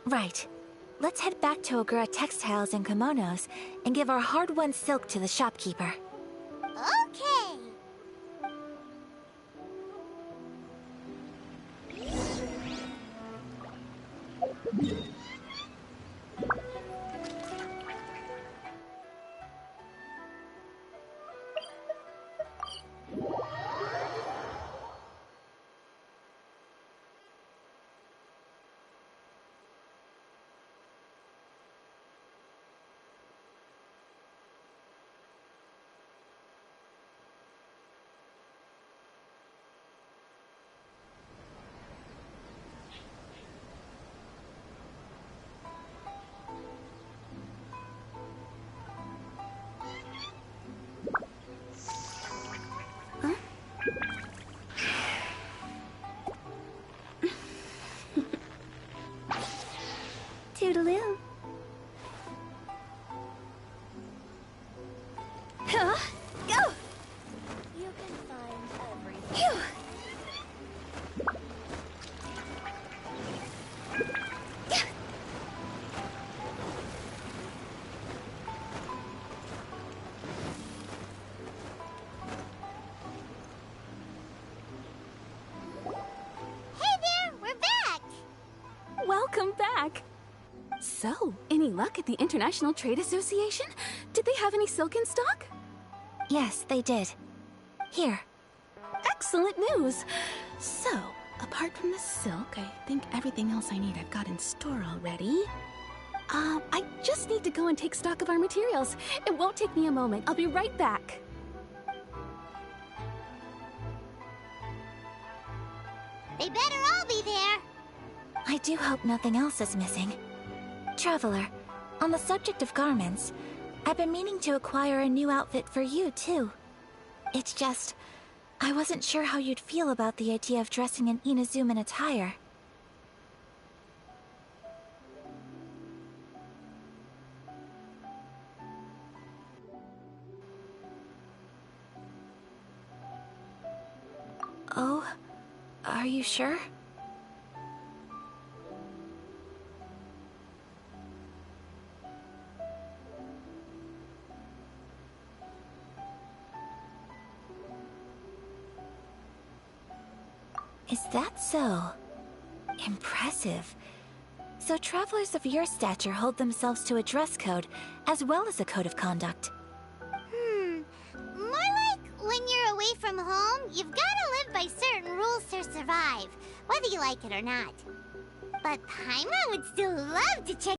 Right. Let's head back to Ogura Textiles and Kimonos and give our hard-won silk to the shopkeeper. Okay. Toodaloo. Huh? Go! You can find everything. Hey there, we're back! Welcome back! So, any luck at the International Trade Association? Did they have any silk in stock? Yes, they did. Here. Excellent news! So, apart from the silk, I think everything else I need I've got in store already. I just need to go and take stock of our materials. It won't take me a moment. I'll be right back. They better all be there. I do hope nothing else is missing. Traveler, on the subject of garments, I've been meaning to acquire a new outfit for you, too. It's just, I wasn't sure how you'd feel about the idea of dressing in Inazuman attire. Oh, are you sure? Is that so? Impressive. So travelers of your stature hold themselves to a dress code, as well as a code of conduct. More like when you're away from home, you've gotta live by certain rules to survive, whether you like it or not. But Paimon would still love to check.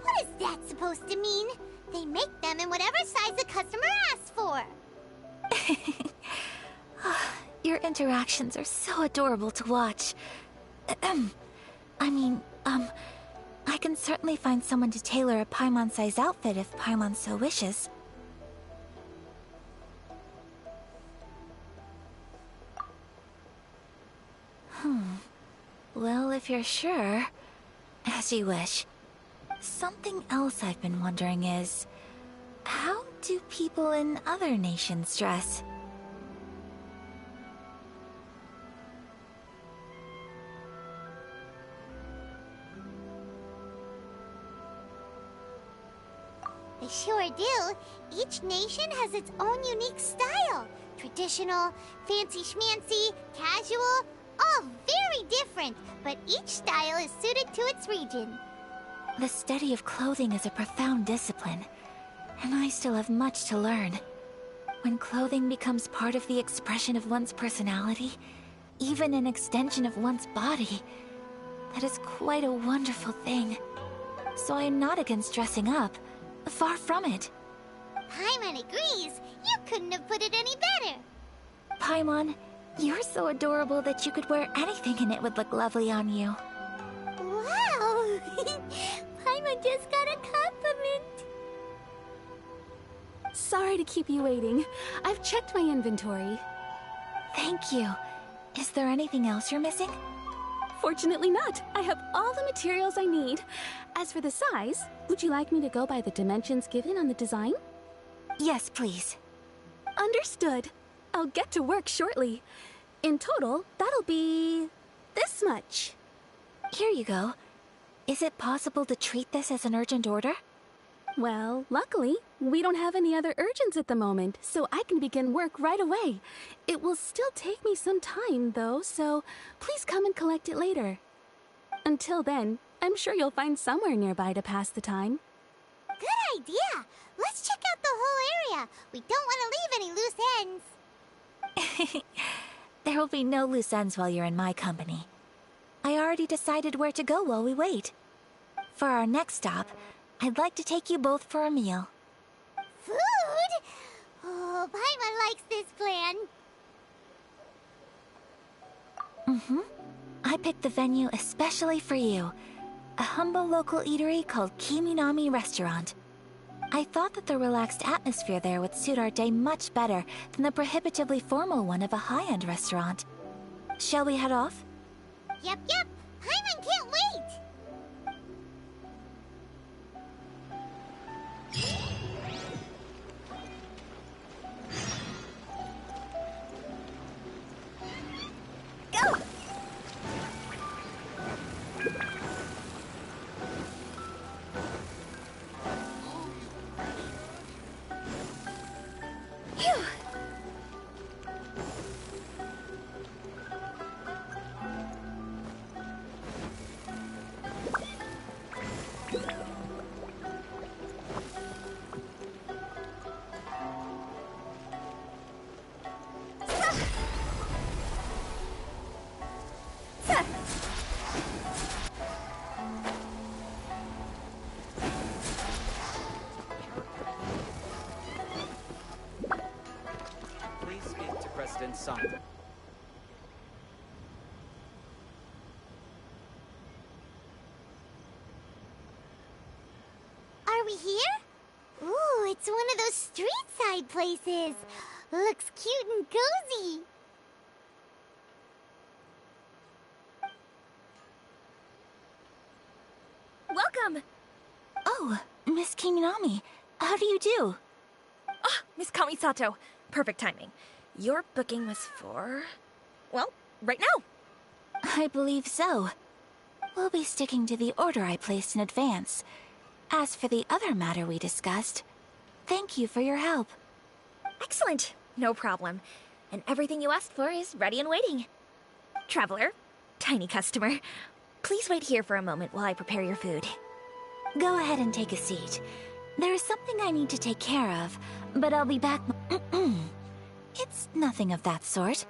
What is that supposed to mean? They make them in whatever size the customer asks for. Your interactions are so adorable to watch. I can certainly find someone to tailor a Paimon-size outfit if Paimon so wishes. Well, if you're sure, as you wish. Something else I've been wondering is, how do people in other nations dress? They sure do. Each nation has its own unique style. Traditional, fancy schmancy, casual, all very different. different, but each style is suited to its region. The study of clothing is a profound discipline, and I still have much to learn. When clothing becomes part of the expression of one's personality, even an extension of one's body, that is quite a wonderful thing. So I am not against dressing up. Far from it. Paimon agrees. You couldn't have put it any better. Paimon, you're so adorable that you could wear anything and it would look lovely on you. Wow! Paimon just got a compliment. Sorry to keep you waiting. I've checked my inventory. Thank you. Is there anything else you're missing? Fortunately not. I have all the materials I need. As for the size, would you like me to go by the dimensions given on the design? Yes, please. Understood. I'll get to work shortly. In total, that'll be this much. Here you go. Is it possible to treat this as an urgent order? Well, luckily, we don't have any other urgents at the moment, so I can begin work right away. It will still take me some time, though, so please come and collect it later. Until then, I'm sure you'll find somewhere nearby to pass the time. Good idea! Let's check out the whole area. We don't want to leave any loose ends. There will be no loose ends while you're in my company. I already decided where to go while we wait. For our next stop, I'd like to take you both for a meal. Food? Oh, Paimon likes this plan. I picked the venue especially for you. A humble local eatery called Kiminami Restaurant. I thought that the relaxed atmosphere there would suit our day much better than the prohibitively formal one of a high-end restaurant. Shall we head off? Yep. Paimon can't wait. Go! Phew! Please speak to President Sato. Are we here? Ooh, it's one of those street-side places. Looks cute and cozy. Welcome! Oh, Miss Kiminami, how do you do? Ah, Miss Kamisato. Perfect timing. Your booking was for... well, right now. I believe so. We'll be sticking to the order I placed in advance. As for the other matter we discussed, thank you for your help. Excellent. No problem. And everything you asked for is ready and waiting. Traveler, tiny customer, please wait here for a moment while I prepare your food. Go ahead and take a seat. There is something I need to take care of, but I'll be back. It's nothing of that sort.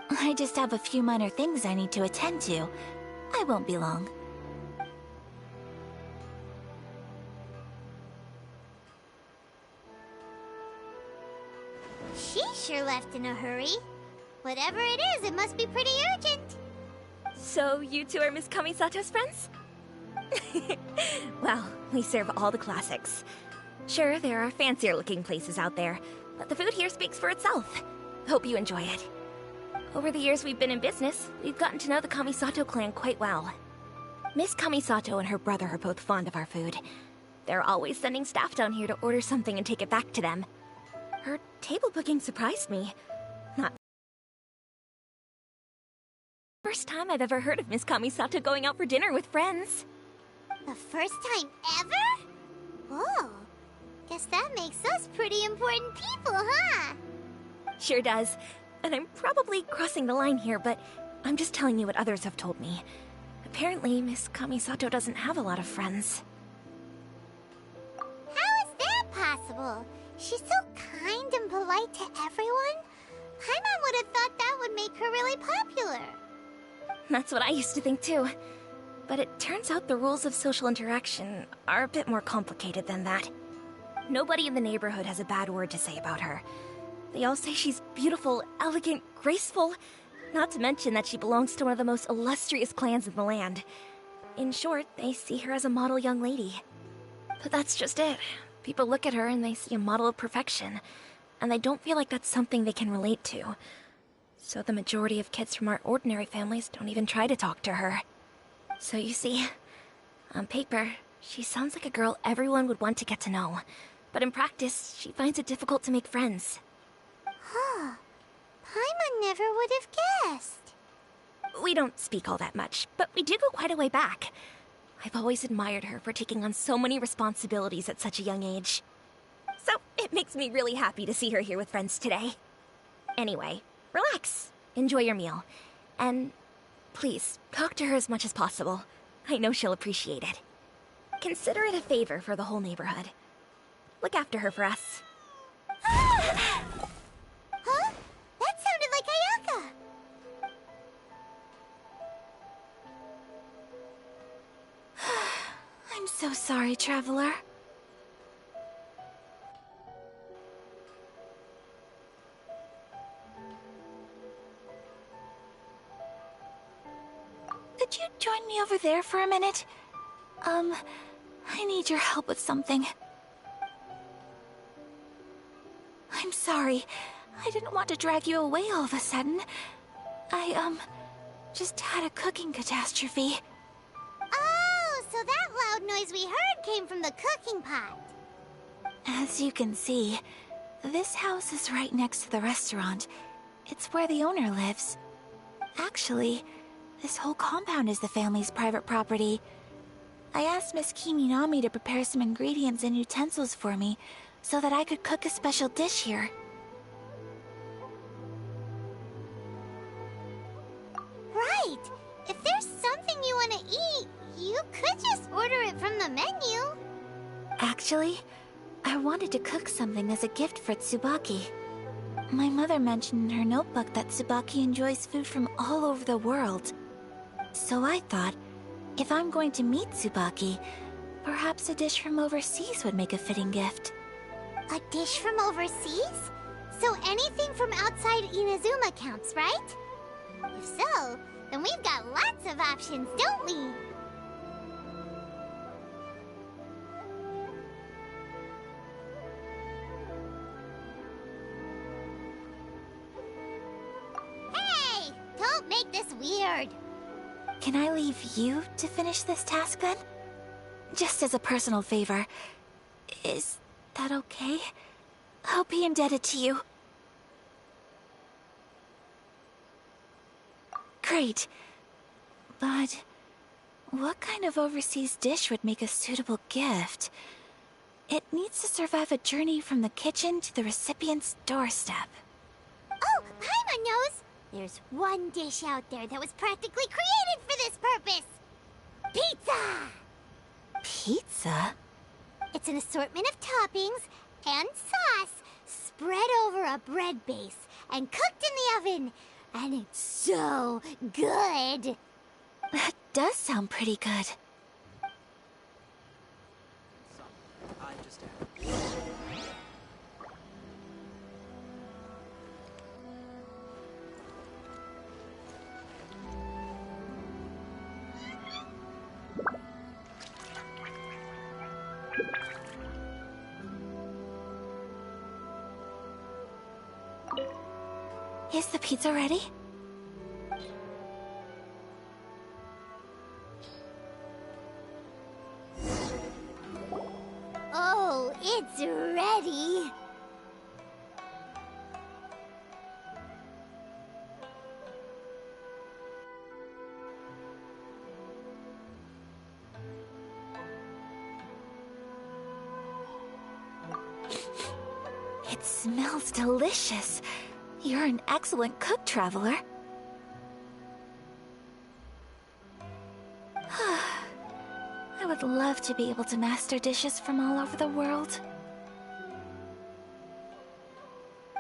I just have a few minor things I need to attend to. I won't be long. She sure left in a hurry. Whatever it is, it must be pretty urgent. So you two are Miss Kamisato's friends? Well, we serve all the classics. Sure, there are fancier-looking places out there, but the food here speaks for itself. Hope you enjoy it. Over the years we've been in business, we've gotten to know the Kamisato clan quite well. Miss Kamisato and her brother are both fond of our food. They're always sending staff down here to order something and take it back to them. Her table booking surprised me. Not the first time I've ever heard of Miss Kamisato going out for dinner with friends. The first time ever? Oh, guess that makes us pretty important people, huh? Sure does. And I'm probably crossing the line here, but I'm just telling you what others have told me. Apparently, Miss Kamisato doesn't have a lot of friends. How is that possible? She's so kind and polite to everyone. Paimon would have thought that would make her really popular. That's what I used to think too. But it turns out the rules of social interaction are a bit more complicated than that. Nobody in the neighborhood has a bad word to say about her. They all say she's beautiful, elegant, graceful, not to mention that she belongs to one of the most illustrious clans in the land. In short, they see her as a model young lady. But that's just it. People look at her and they see a model of perfection, and they don't feel like that's something they can relate to. So the majority of kids from our ordinary families don't even try to talk to her. So you see, on paper, she sounds like a girl everyone would want to get to know. But in practice, she finds it difficult to make friends. Huh. Paimon never would have guessed. We don't speak all that much, but we do go quite a way back. I've always admired her for taking on so many responsibilities at such a young age. So it makes me really happy to see her here with friends today. Anyway, relax, enjoy your meal, and please, talk to her as much as possible. I know she'll appreciate it. Consider it a favor for the whole neighborhood. Look after her for us. Huh? That sounded like Ayaka! I'm so sorry, Traveler. Could you join me over there for a minute? I need your help with something. I'm sorry. I didn't want to drag you away all of a sudden. I, just had a cooking catastrophe. Oh, so that loud noise we heard came from the cooking pot. As you can see, this house is right next to the restaurant. It's where the owner lives. Actually, this whole compound is the family's private property. I asked Miss Kiminami to prepare some ingredients and utensils for me, so that I could cook a special dish here. Right! If there's something you want to eat, you could just order it from the menu. Actually, I wanted to cook something as a gift for Tsubaki. My mother mentioned in her notebook that Tsubaki enjoys food from all over the world. So I thought, if I'm going to meet Tsubaki, perhaps a dish from overseas would make a fitting gift. A dish from overseas? So anything from outside Inazuma counts, right? If so, then we've got lots of options, don't we? Hey! Don't make this weird! Can I leave you to finish this task then? Just as a personal favor. Is that okay? I'll be indebted to you. Great. But what kind of overseas dish would make a suitable gift? It needs to survive a journey from the kitchen to the recipient's doorstep. Oh, Paimon knows! There's one dish out there that was practically created for this purpose! Pizza! Pizza? It's an assortment of toppings and sauce spread over a bread base and cooked in the oven. And it's so good! That does sound pretty good. Is the pizza ready? Oh, it's ready! It smells delicious. You're an excellent cook, Traveler. I would love to be able to master dishes from all over the world.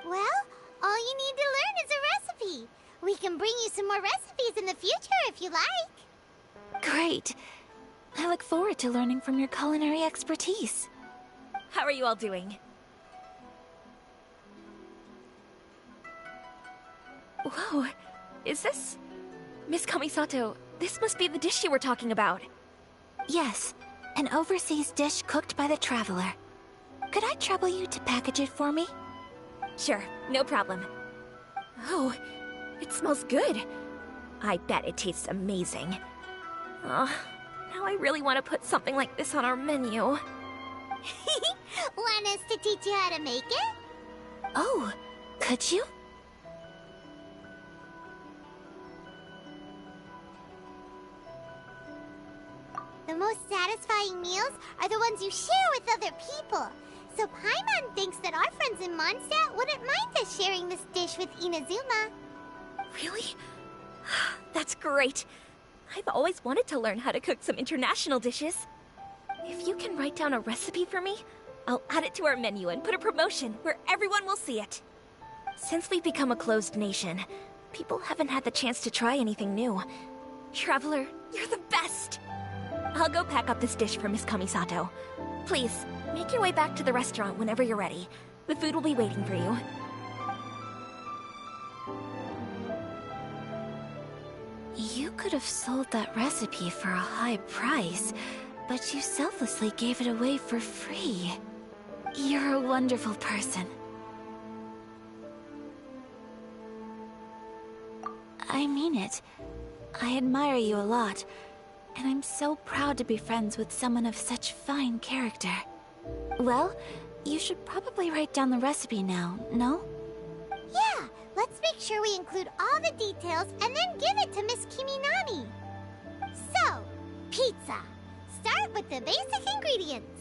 Well, all you need to learn is a recipe. We can bring you some more recipes in the future if you like. Great. I look forward to learning from your culinary expertise. How are you all doing? Whoa, is this... Miss Kamisato, this must be the dish you were talking about. Yes, an overseas dish cooked by the Traveler. Could I trouble you to package it for me? Sure, no problem. Oh, it smells good. I bet it tastes amazing. Now I really want to put something like this on our menu. Want us to teach you how to make it? Oh, could you? The most satisfying meals are the ones you share with other people. So Paimon thinks that our friends in Mondstadt wouldn't mind us sharing this dish with Inazuma. Really? That's great. I've always wanted to learn how to cook some international dishes. If you can write down a recipe for me, I'll add it to our menu and put a promotion where everyone will see it. Since we've become a closed nation, people haven't had the chance to try anything new. Traveler, you're the best! I'll go pack up this dish for Miss Kamisato. Please, make your way back to the restaurant whenever you're ready. The food will be waiting for you. You could have sold that recipe for a high price, but you selflessly gave it away for free. You're a wonderful person. I mean it. I admire you a lot, and I'm so proud to be friends with someone of such fine character. Well, you should probably write down the recipe now, no? Yeah, let's make sure we include all the details and then give it to Miss Kiminami. So, pizza. Start with the basic ingredients.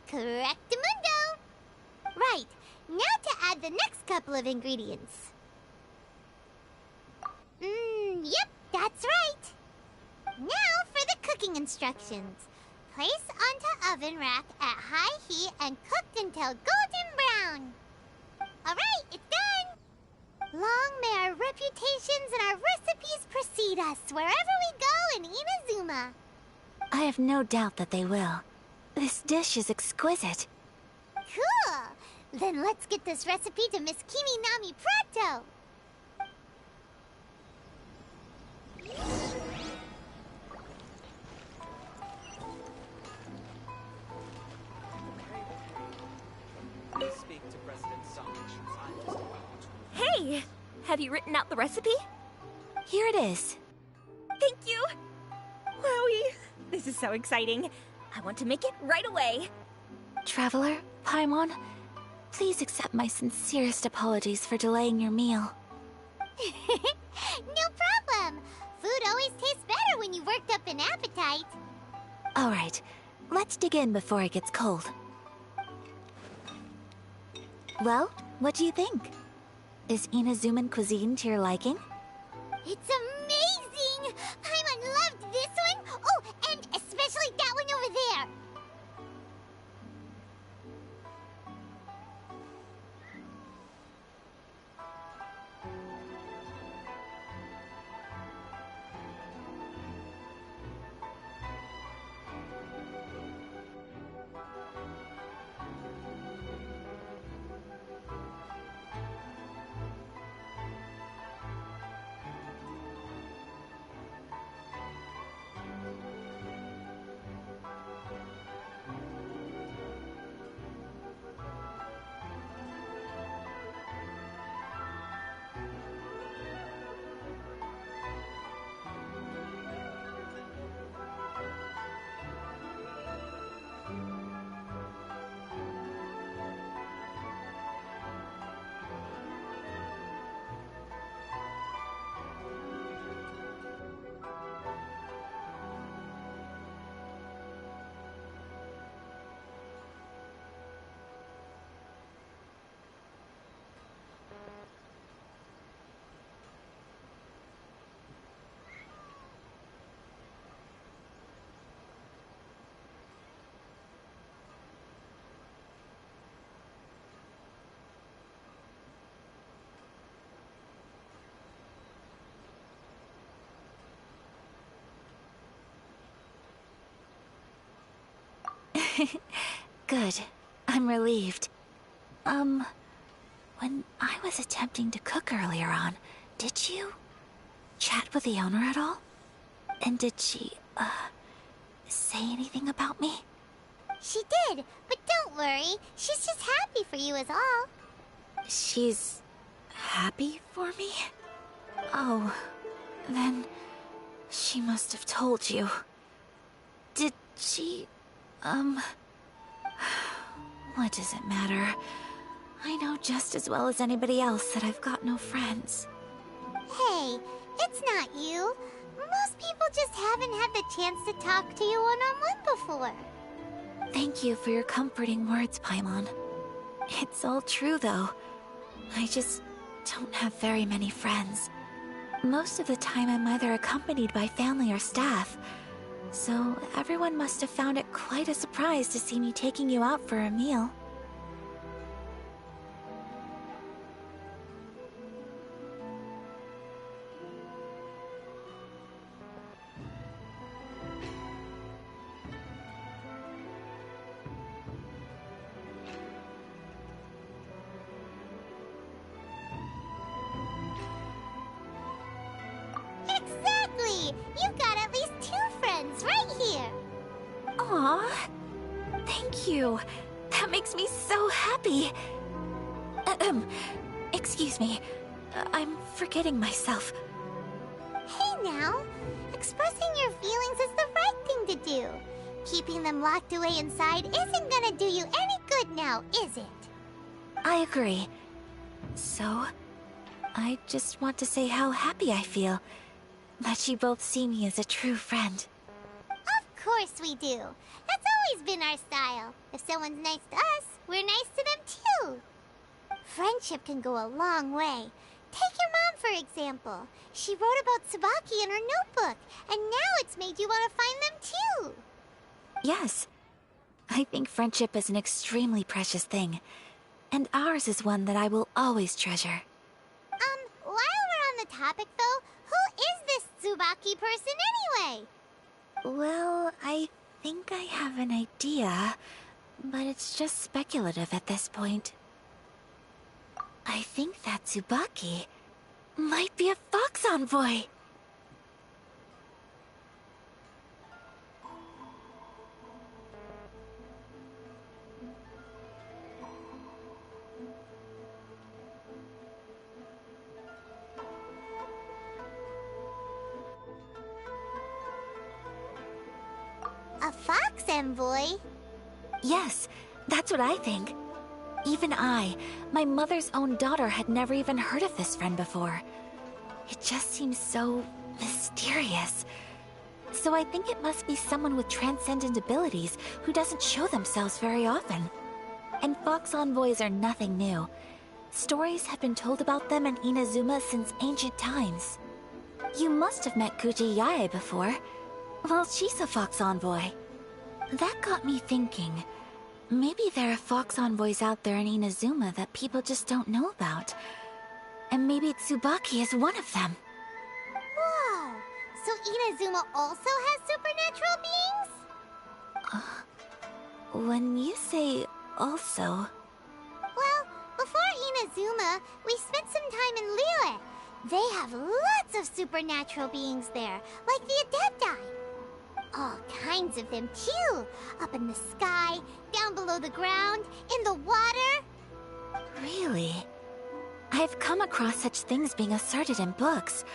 Correctamundo! Right, now to add the next couple of ingredients. Yep, that's right. Now for the cooking instructions. Place onto oven rack at high heat and cooked until golden brown. Alright, it's done! Long may our reputations and our recipes precede us wherever we go in Inazuma. I have no doubt that they will. This dish is exquisite. Cool! Then let's get this recipe to Miss Kiminami pronto! Speak to President Sonic. Hey! Have you written out the recipe? Here it is. Thank you! Wowie! This is so exciting. I want to make it right away. Traveler, Paimon, please accept my sincerest apologies for delaying your meal. No problem! Food always tastes better when you've worked up an appetite. Alright, let's dig in before it gets cold. Well, what do you think? Is Inazuman cuisine to your liking? It's amazing! Paimon loved this one! Oh, and especially that one over there! Good. I'm relieved. When I was attempting to cook earlier on, did you chat with the owner at all? And did she, say anything about me? She did, but don't worry. She's just happy for you is all. She's happy for me? Oh, then she must have told you. Did she, what does it matter? I know just as well as anybody else that I've got no friends. Hey, it's not you. Most people just haven't had the chance to talk to you one-on-one before. Thank you for your comforting words, Paimon. It's all true, though. I just don't have very many friends. Most of the time I'm either accompanied by family or staff, so everyone must have found it quite a surprise to see me taking you out for a meal. Exactly! You've got at least 2 friends right here. Aw, thank you. That makes me so happy. Excuse me. I'm forgetting myself. Hey now, expressing your feelings is the right thing to do. Keeping them locked away inside isn't gonna do you any good now, is it? I agree. So, I just want to say how happy I feel that you both see me as a true friend. Of course we do. That's always been our style. If someone's nice to us, we're nice to them too. Friendship can go a long way. Take your mom, for example. She wrote about Tsubaki in her notebook, and now it's made you want to find them too. Yes. I think friendship is an extremely precious thing, and ours is one that I will always treasure. While we're on the topic though, who is this Tsubaki person anyway? Well, I think I have an idea, but it's just speculative at this point. I think that Tsubaki might be a fox envoy. A fox envoy? Yes, that's what I think. Even I, my mother's own daughter, had never even heard of this friend before. It just seems so mysterious. So I think it must be someone with transcendent abilities who doesn't show themselves very often. And fox envoys are nothing new. Stories have been told about them in Inazuma since ancient times. You must have met Kuji Yae before. Well, she's a fox envoy. That got me thinking. Maybe there are fox envoys out there in Inazuma that people just don't know about. And maybe Tsubaki is one of them. Whoa! So Inazuma also has supernatural beings? When you say also... Well, before Inazuma, we spent some time in Liyue. They have lots of supernatural beings there, like the Adepti. All kinds of them too. Up in the sky, down below the ground, in the water. Really? I've come across such things being asserted in books,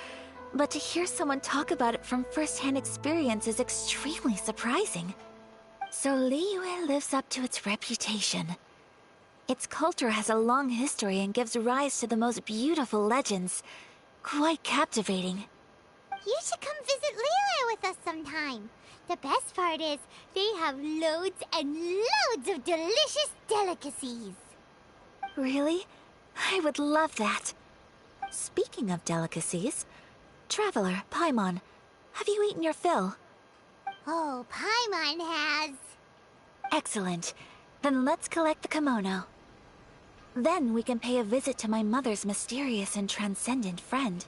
but to hear someone talk about it from first-hand experience is extremely surprising. So Liyue lives up to its reputation. Its culture has a long history and gives rise to the most beautiful legends. Quite captivating. You should come visit Liyue with us sometime. The best part is, they have loads and loads of delicious delicacies. Really? I would love that. Speaking of delicacies, Traveler, Paimon, have you eaten your fill? Oh, Paimon has. Excellent. Then let's collect the kimono. Then we can pay a visit to my mother's mysterious and transcendent friend.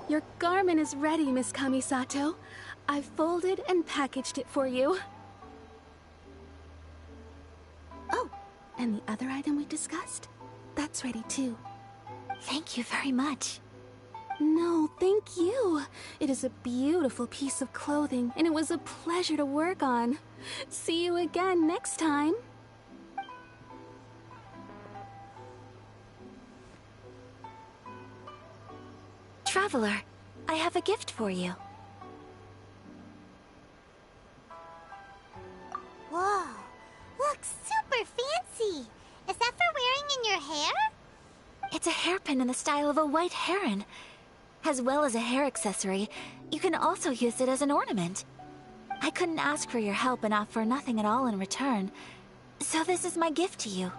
Your garment is ready, Miss Kamisato. I've folded and packaged it for you. Oh, and the other item we discussed? That's ready too. Thank you very much. No, thank you. It is a beautiful piece of clothing, and it was a pleasure to work on. See you again next time. Traveler, I have a gift for you. Whoa, looks super fancy. Is that for wearing in your hair? It's a hairpin in the style of a white heron. As well as a hair accessory, you can also use it as an ornament. I couldn't ask for your help and offer nothing at all in return, so this is my gift to you.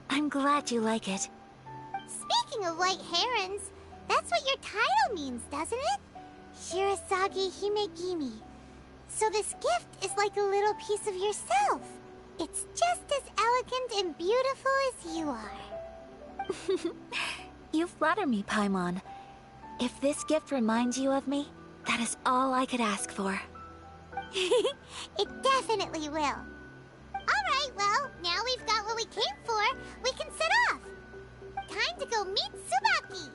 I'm glad you like it. Speaking of white herons, that's what your title means, doesn't it? Shirasagi Himegimi. So this gift is like a little piece of yourself. It's just as elegant and beautiful as you are. You flatter me, Paimon. If this gift reminds you of me, that is all I could ask for. It definitely will. Alright, well, now we've got what we came for. We can set off. Time to go meet Tsubaki.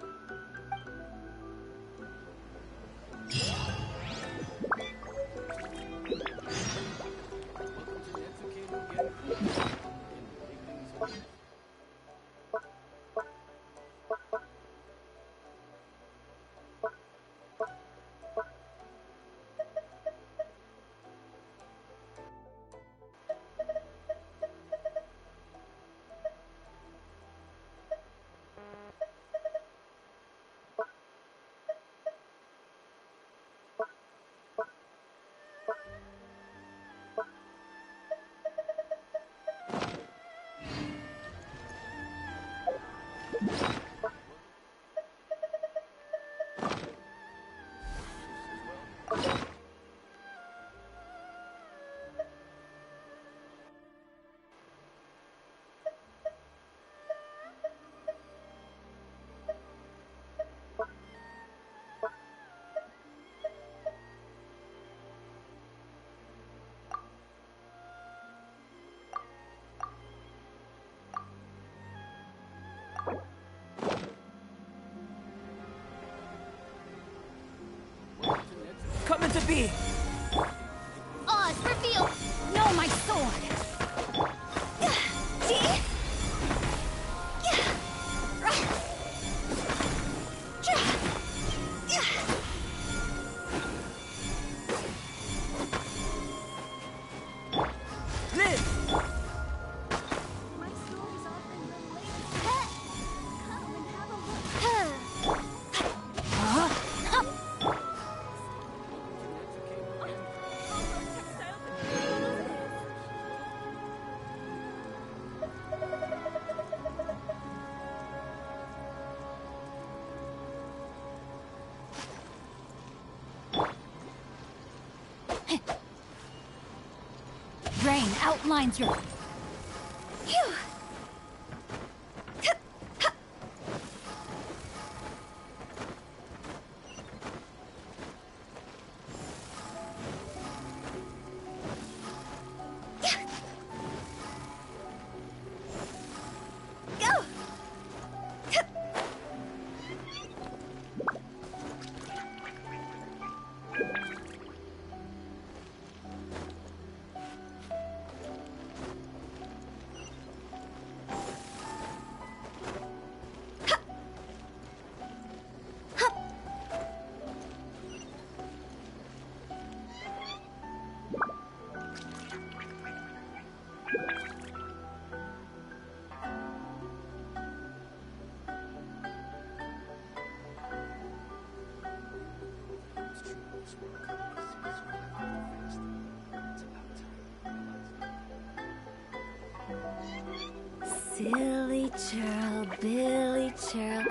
Coming to be! Oz, reveal! No, my sword! Rain outlines your... Silly churl, Billy churl,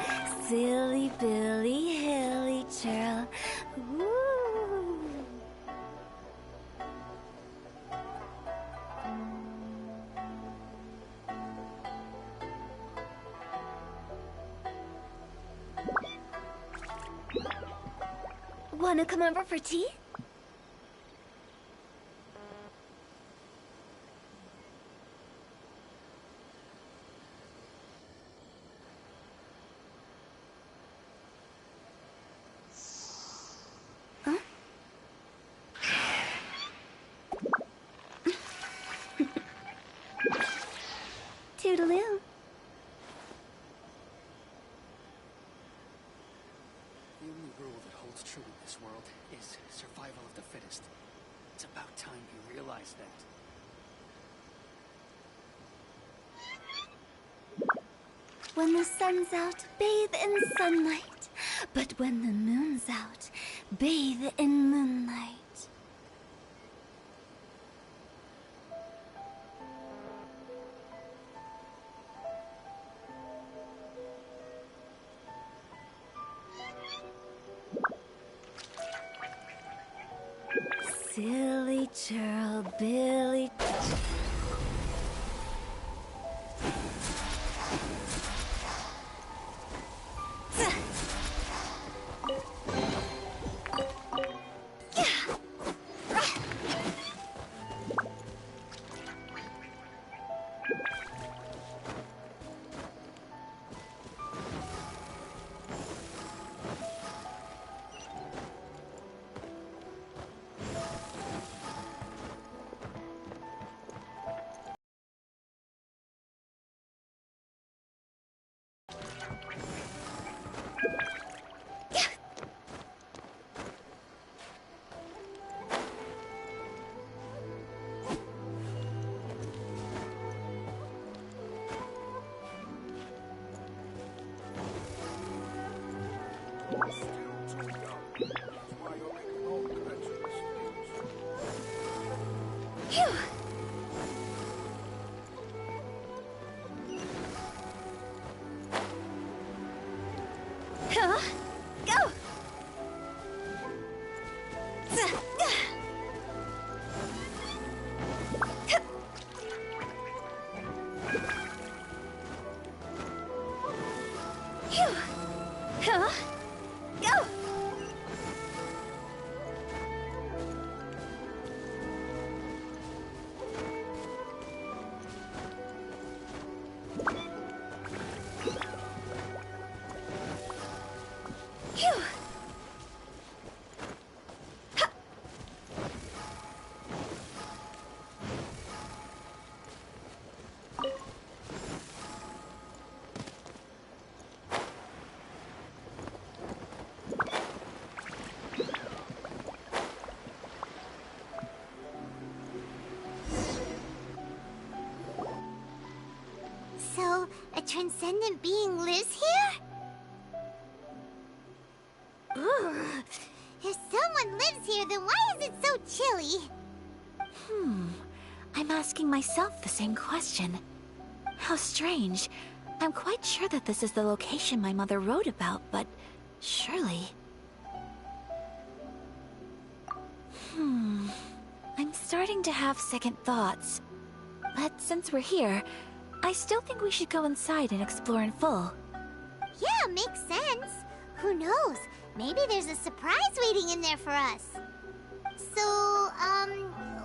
silly Billy, hilly churl. Ooh. Wanna come over for tea? Toodaloo. The only rule that holds true in this world is survival of the fittest. It's about time you realize that. When the sun's out, bathe in sunlight. But when the moon's out, bathe in moonlight. Silly churl, Billy. Go! Go! So, a transcendent being lives here? Ugh. If someone lives here, then why is it so chilly? I'm asking myself the same question. How strange. I'm quite sure that this is the location my mother wrote about, but surely... I'm starting to have second thoughts. But since we're here, I still think we should go inside and explore in full. Yeah, makes sense. Who knows? Maybe there's a surprise waiting in there for us. So,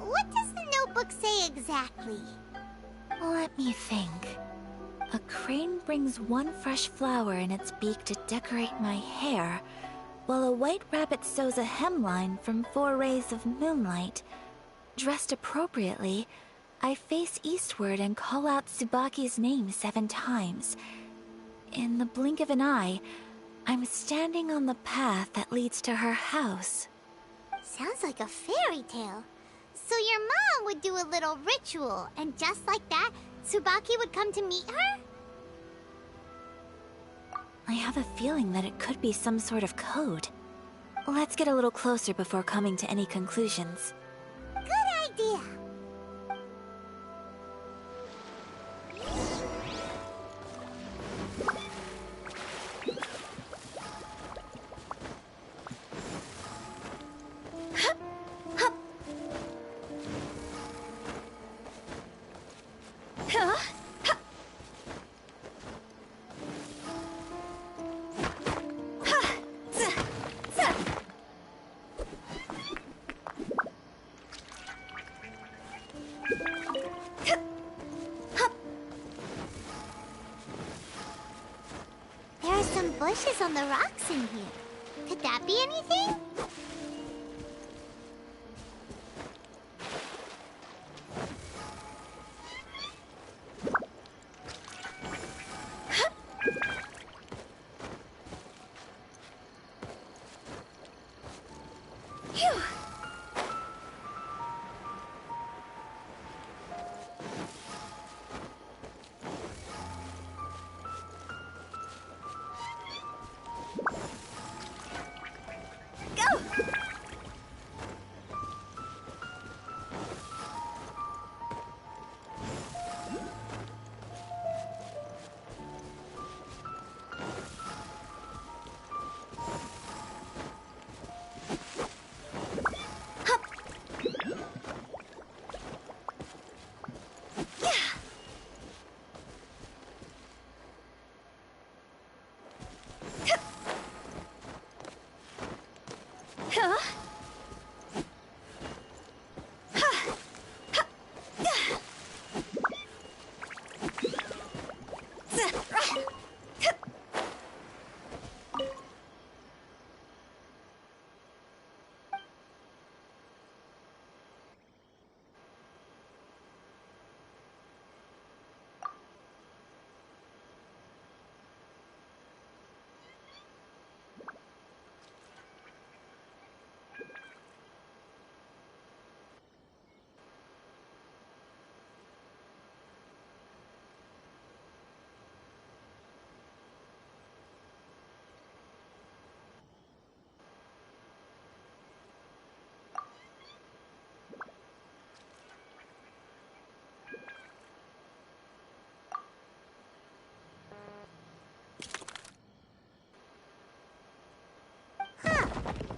what does the notebook say exactly? Let me think. A crane brings one fresh flower in its beak to decorate my hair, while a white rabbit sews a hemline from 4 rays of moonlight. Dressed appropriately, I face eastward and call out Tsubaki's name 7 times. In the blink of an eye, I'm standing on the path that leads to her house. Sounds like a fairy tale. So your mom would do a little ritual, and just like that, Tsubaki would come to meet her? I have a feeling that it could be some sort of code. Let's get a little closer before coming to any conclusions. Good idea. polishes on the rocks in here. Could that be anything?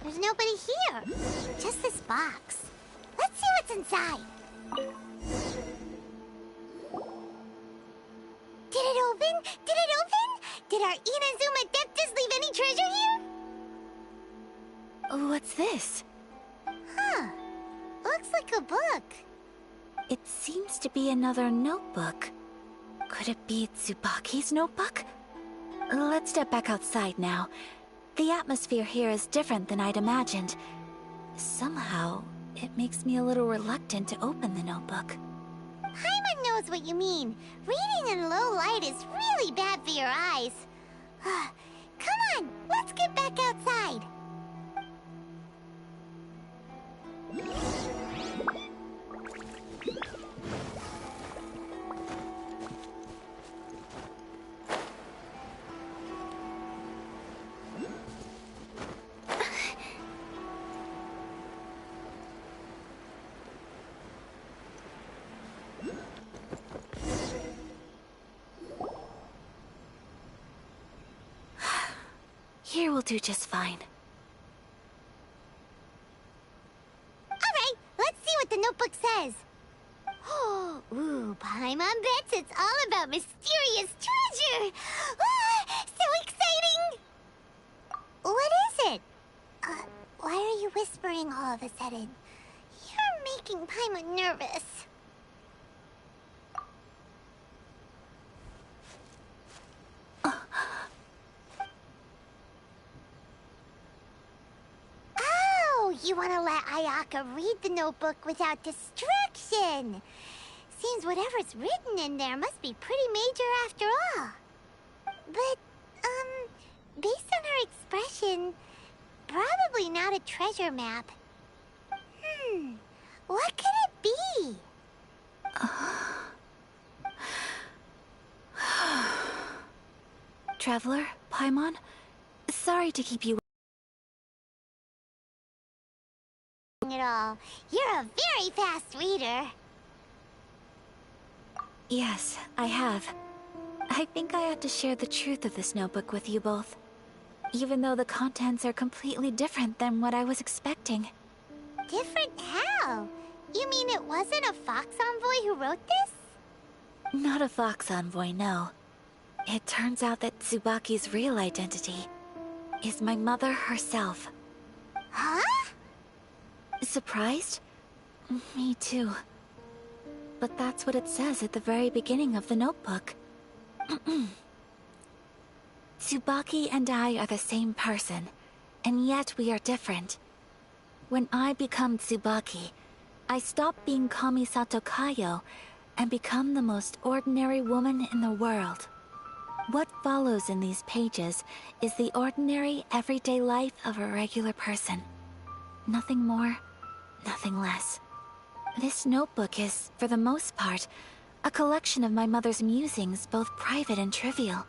There's nobody here. Just this box. Let's see what's inside. Did it open? Did it open? Did our Inazuma Adeptus leave any treasure here? What's this? Huh. Looks like a book. It seems to be another notebook. Could it be Tsubaki's notebook? Let's step back outside now. The atmosphere here is different than I'd imagined. Somehow, it makes me a little reluctant to open the notebook. Paimon knows what you mean. Reading in low light is really bad for your eyes. Come on, let's get back outside. Here will do just fine. Alright, let's see what the notebook says. Ooh, Paimon bets it's all about mysterious treasure! Ah, so exciting! What is it? Why are you whispering all of a sudden? You're making Paimon nervous. You want to let Ayaka read the notebook without distraction. Seems whatever's written in there must be pretty major after all. But, based on her expression, probably not a treasure map. What could it be? Traveler, Paimon, sorry to keep you At all. You're a very fast reader. Yes, I have. I think I ought to share the truth of this notebook with you both. Even though the contents are completely different than what I was expecting. Different how? You mean it wasn't a Fox Envoy who wrote this? Not a Fox Envoy, no. It turns out that Tsubaki's real identity is my mother herself. Huh? Surprised? Me too. But that's what it says at the very beginning of the notebook. Tsubaki and I are the same person, and yet we are different. When I become Tsubaki, I stop being Kamisato Kayo and become the most ordinary woman in the world. What follows in these pages is the ordinary, everyday life of a regular person. Nothing more, nothing less. This notebook is, for the most part, a collection of my mother's musings, both private and trivial.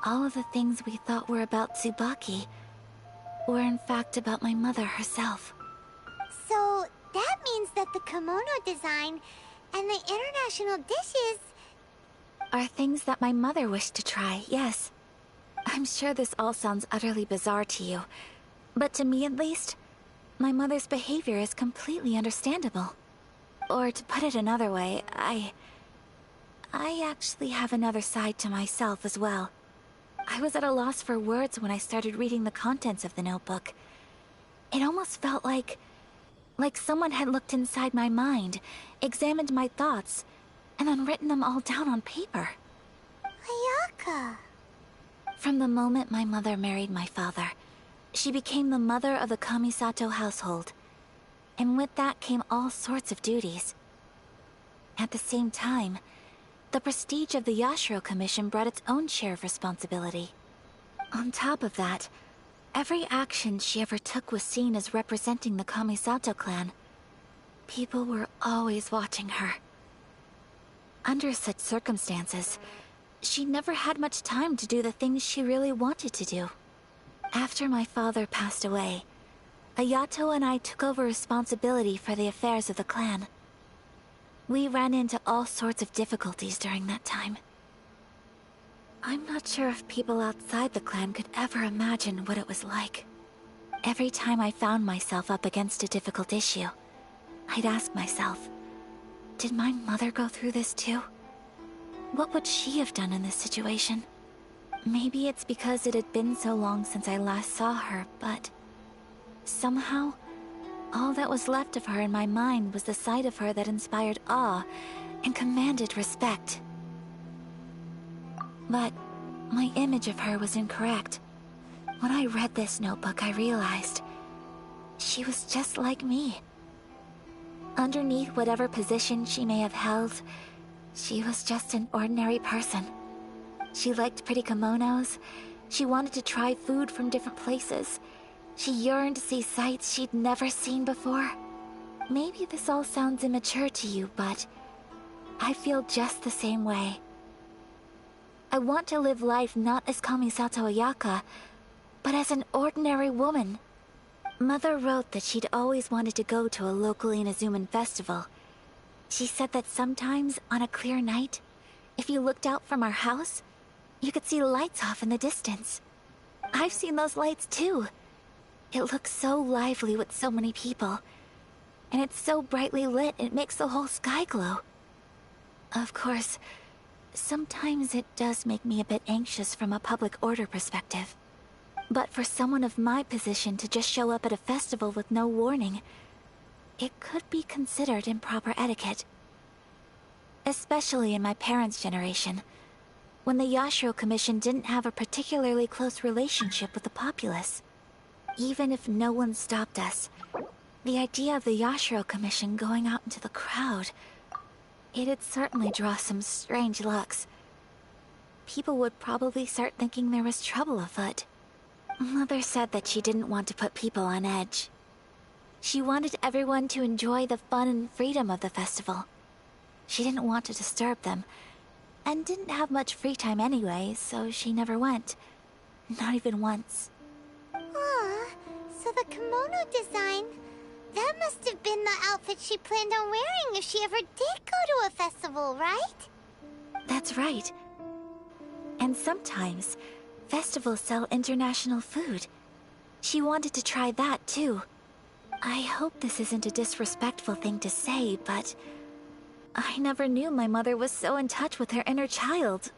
All of the things we thought were about Tsubaki were in fact about my mother herself. So, that means that the kimono design and the international dishes are things that my mother wished to try, yes. I'm sure this all sounds utterly bizarre to you, but to me at least, my mother's behavior is completely understandable. Or to put it another way, I actually have another side to myself as well. I was at a loss for words when I started reading the contents of the notebook. It almost felt like someone had looked inside my mind, examined my thoughts, and then written them all down on paper. Ayaka. From the moment my mother married my father, she became the mother of the Kamisato household. And with that came all sorts of duties. At the same time, the prestige of the Yashiro Commission brought its own share of responsibility. On top of that, every action she ever took was seen as representing the Kamisato clan. People were always watching her. Under such circumstances, she never had much time to do the things she really wanted to do. After my father passed away, Ayato and I took over responsibility for the affairs of the clan. We ran into all sorts of difficulties during that time. I'm not sure if people outside the clan could ever imagine what it was like. Every time I found myself up against a difficult issue, I'd ask myself, did my mother go through this too? What would she have done in this situation? Maybe it's because it had been so long since I last saw her, but somehow, all that was left of her in my mind was the side of her that inspired awe and commanded respect. But my image of her was incorrect. When I read this notebook, I realized she was just like me. Underneath whatever position she may have held, she was just an ordinary person. She liked pretty kimonos. She wanted to try food from different places. She yearned to see sights she'd never seen before. Maybe this all sounds immature to you, but I feel just the same way. I want to live life not as Kamisato Ayaka, but as an ordinary woman. Mother wrote that she'd always wanted to go to a local Inazuman festival. She said that sometimes, on a clear night, if you looked out from our house, you could see lights off in the distance. I've seen those lights too. It looks so lively with so many people. And it's so brightly lit, it makes the whole sky glow. Of course, sometimes it does make me a bit anxious from a public order perspective. But for someone of my position to just show up at a festival with no warning, it could be considered improper etiquette. Especially in my parents' generation, when the Yashiro Commission didn't have a particularly close relationship with the populace. Even if no one stopped us, the idea of the Yashiro Commission going out into the crowd, it'd certainly draw some strange looks. People would probably start thinking there was trouble afoot. Mother said that she didn't want to put people on edge. She wanted everyone to enjoy the fun and freedom of the festival. She didn't want to disturb them, and didn't have much free time anyway, so she never went. Not even once. Aw, so the kimono design, that must have been the outfit she planned on wearing if she ever did go to a festival, right? That's right. And sometimes, festivals sell international food. She wanted to try that too. I hope this isn't a disrespectful thing to say, but I never knew my mother was so in touch with her inner child.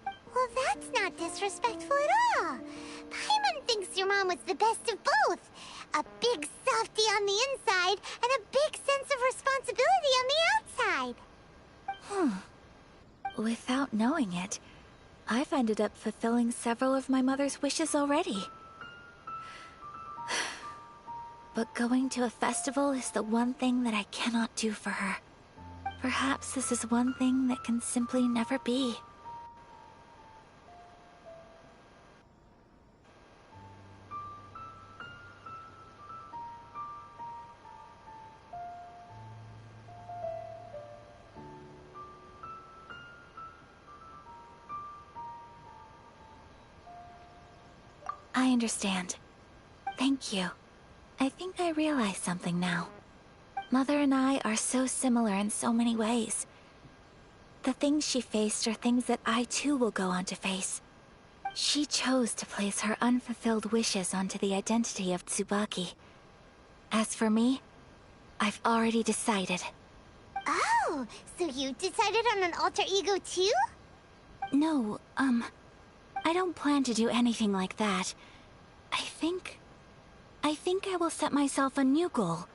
Well, that's not disrespectful at all. Paimon thinks your mom was the best of both. A big softy on the inside, and a big sense of responsibility on the outside. Without knowing it, I've ended up fulfilling several of my mother's wishes already. But going to a festival is the one thing that I cannot do for her. Perhaps this is one thing that can simply never be. I understand. Thank you. I think I realize something now. Mother and I are so similar in so many ways. The things she faced are things that I too will go on to face. She chose to place her unfulfilled wishes onto the identity of Tsubaki. As for me, I've already decided. Oh, so you decided on an alter ego too? No, I don't plan to do anything like that. I think I will set myself a new goal.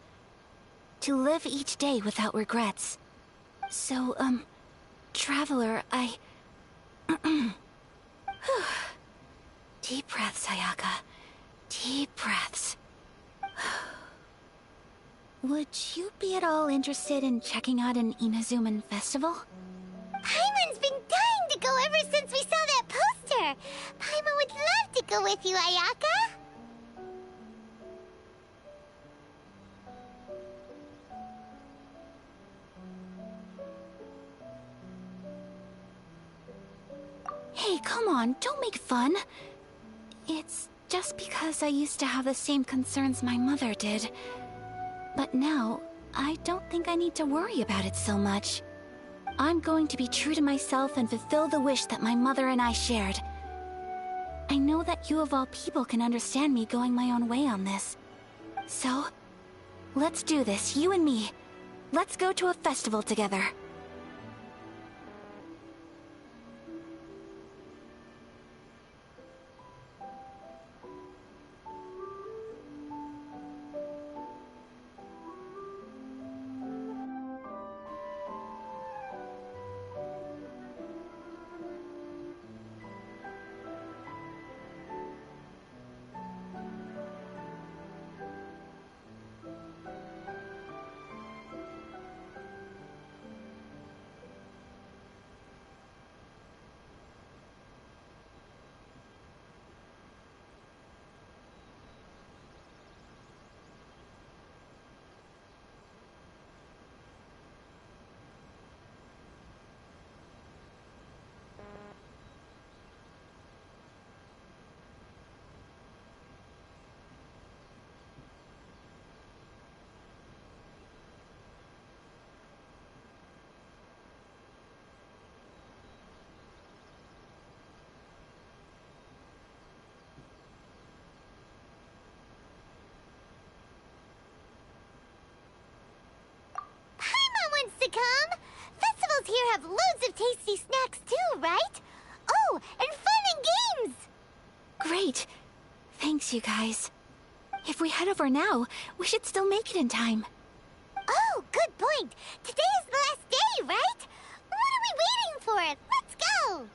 To live each day without regrets. So, Traveler, Deep breaths, Ayaka. Deep breaths. Would you be at all interested in checking out an Inazuman festival? Paimon's been dying to go ever since we saw that poster! Paimon would love to go with you, Ayaka! Hey, come on, don't make fun. It's just because I used to have the same concerns my mother did. But now, I don't think I need to worry about it so much. I'm going to be true to myself and fulfill the wish that my mother and I shared. I know that you of all people can understand me going my own way on this. So, let's do this, you and me. Let's go to a festival together. To come? Festivals here have loads of tasty snacks too, right? Oh, and fun and games! Great. Thanks, you guys. If we head over now, we should still make it in time. Oh, good point. Today is the last day, right? What are we waiting for? Let's go!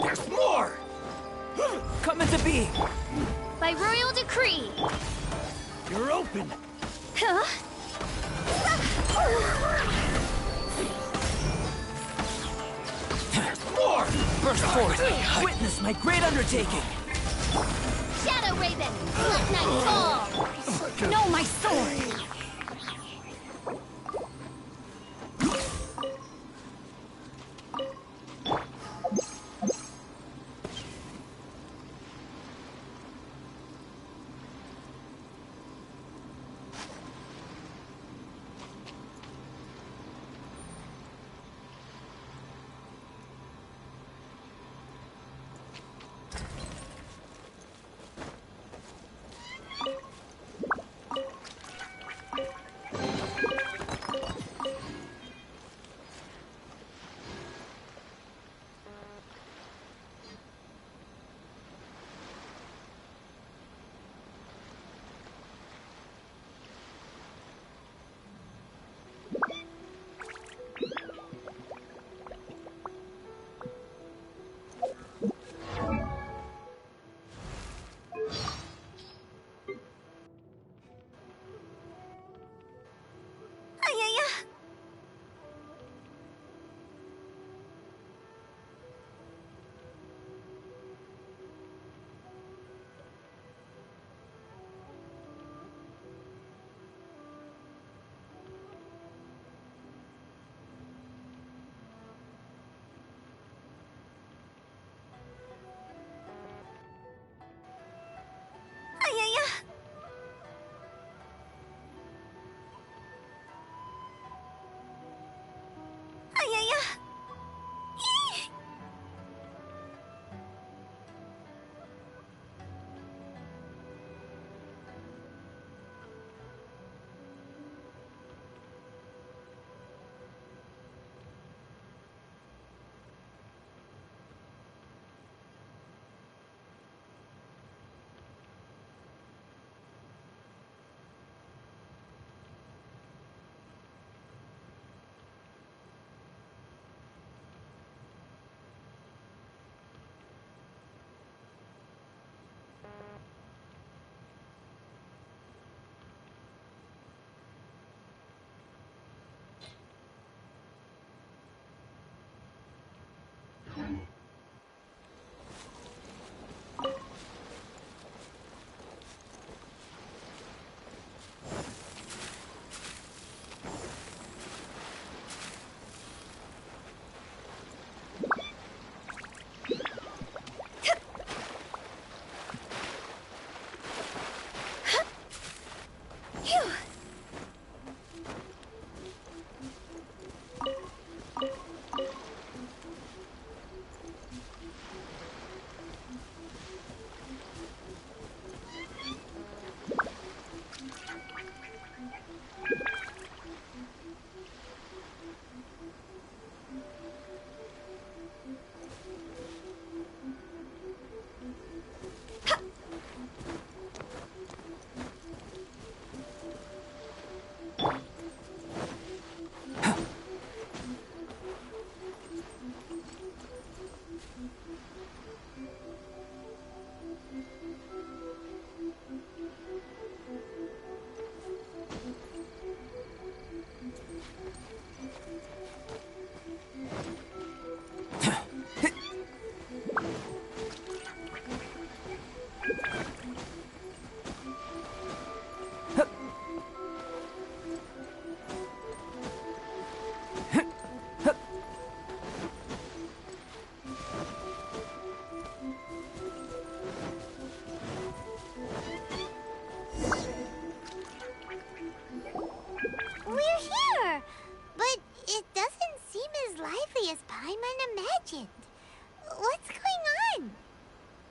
There's more! Come into being! By royal decree! You're open! Huh? More! Burst forth! Witness my great undertaking! Shadow Raven! Let night fall! No, my sword!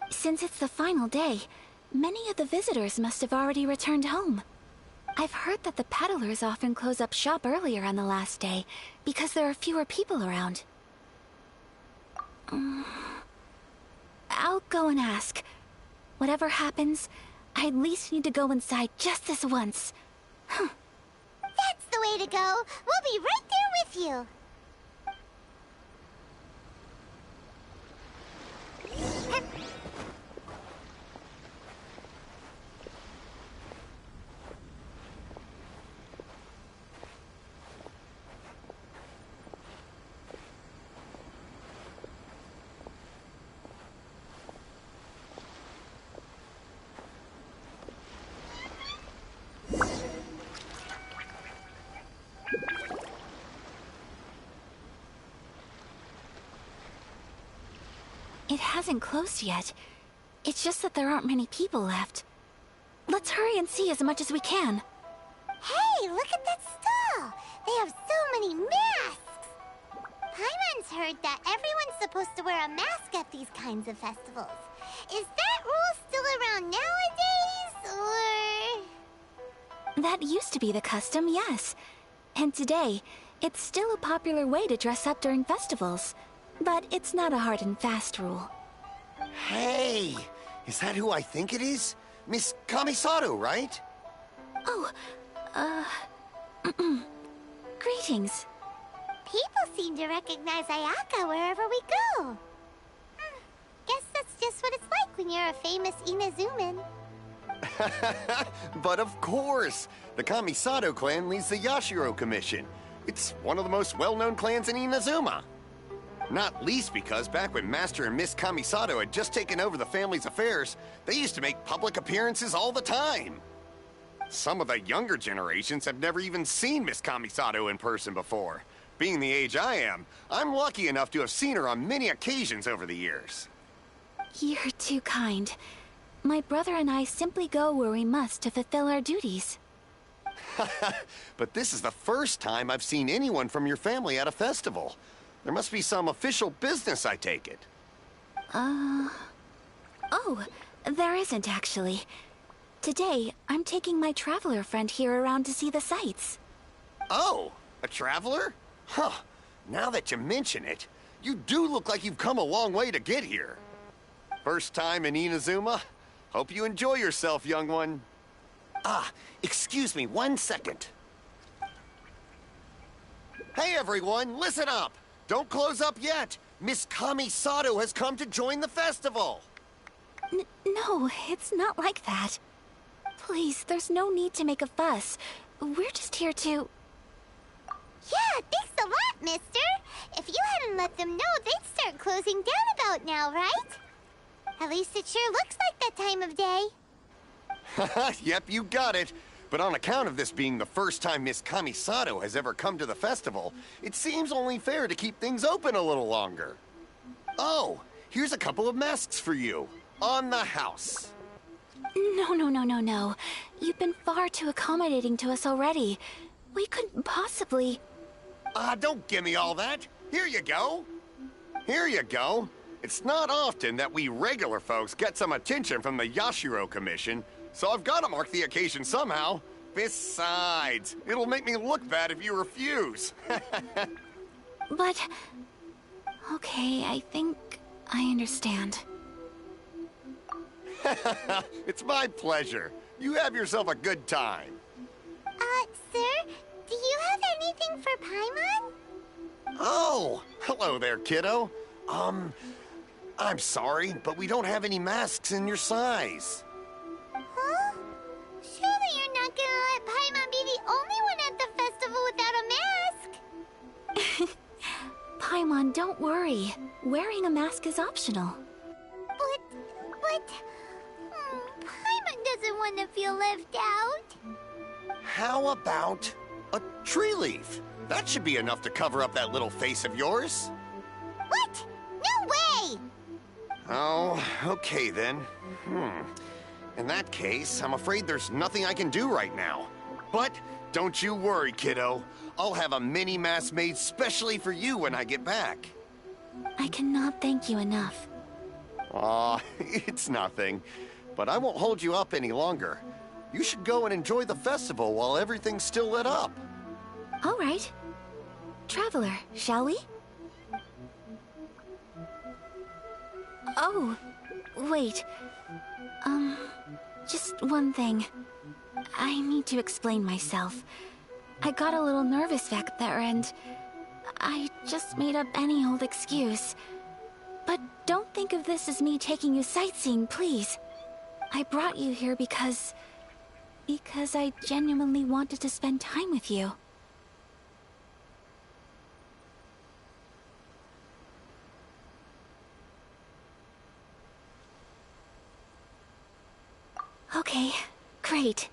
Since it's the final day, many of the visitors must have already returned home. I've heard that the peddlers often close up shop earlier on the last day, because there are fewer people around. I'll go and ask. Whatever happens, I at least need to go inside just this once. That's the way to go. We'll be right there with you. It hasn't closed yet. It's just that there aren't many people left. Let's hurry and see as much as we can. Hey, look at that stall! They have so many masks! Paimon's heard that everyone's supposed to wear a mask at these kinds of festivals. Is that rule still around nowadays, or...? That used to be the custom, yes. And today, it's still a popular way to dress up during festivals. But it's not a hard and fast rule. Hey! Is that who I think it is? Miss Kamisato, right? Oh, greetings. People seem to recognize Ayaka wherever we go. Guess that's just what it's like when you're a famous Inazuman. But of course! The Kamisato clan leads the Yashiro Commission. It's one of the most well-known clans in Inazuma. Not least because back when Master and Miss Kamisato had just taken over the family's affairs, they used to make public appearances all the time. Some of the younger generations have never even seen Miss Kamisato in person before. Being the age I am, I'm lucky enough to have seen her on many occasions over the years. You're too kind. My brother and I simply go where we must to fulfill our duties. But this is the first time I've seen anyone from your family at a festival. There must be some official business, I take it. Oh, there isn't actually. Today, I'm taking my traveler friend here around to see the sights. Oh, a traveler? Huh. Now that you mention it, you do look like you've come a long way to get here. First time in Inazuma? Hope you enjoy yourself, young one. Ah, excuse me 1 second. Hey everyone, listen up! Don't close up yet! Miss Kamisato has come to join the festival! No, it's not like that. Please, there's no need to make a fuss. We're just here to... Yeah, thanks a lot, mister. If you hadn't let them know, they'd start closing down about now, right? At least it sure looks like that time of day. Yep, you got it. But on account of this being the first time Miss Kamisato has ever come to the festival, it seems only fair to keep things open a little longer. Oh, here's a couple of masks for you. On the house. No. You've been far too accommodating to us already. We couldn't possibly... Don't give me all that. Here you go. Here you go. It's not often that we regular folks get some attention from the Yashiro Commission, so I've got to mark the occasion somehow. Besides, it'll make me look bad if you refuse. But... Okay, I think I understand. It's my pleasure. You have yourself a good time. Sir, do you have anything for Paimon? Oh, hello there, kiddo. I'm sorry, but we don't have any masks in your size. Huh? Surely you're not gonna let Paimon be the only one at the festival without a mask? Paimon, don't worry. Wearing a mask is optional. But... Paimon doesn't want to feel left out. How about a tree leaf? That should be enough to cover up that little face of yours. What? No way! Oh, okay then. In that case, I'm afraid there's nothing I can do right now. But don't you worry, kiddo. I'll have a mini mask made specially for you when I get back. I cannot thank you enough. Aw, it's nothing. But I won't hold you up any longer. You should go and enjoy the festival while everything's still lit up. All right. Traveler, shall we? Oh, wait. Just one thing. I need to explain myself. I got a little nervous back there and I just made up any old excuse. But don't think of this as me taking you sightseeing, please. I brought you here because I genuinely wanted to spend time with you. Okay, great.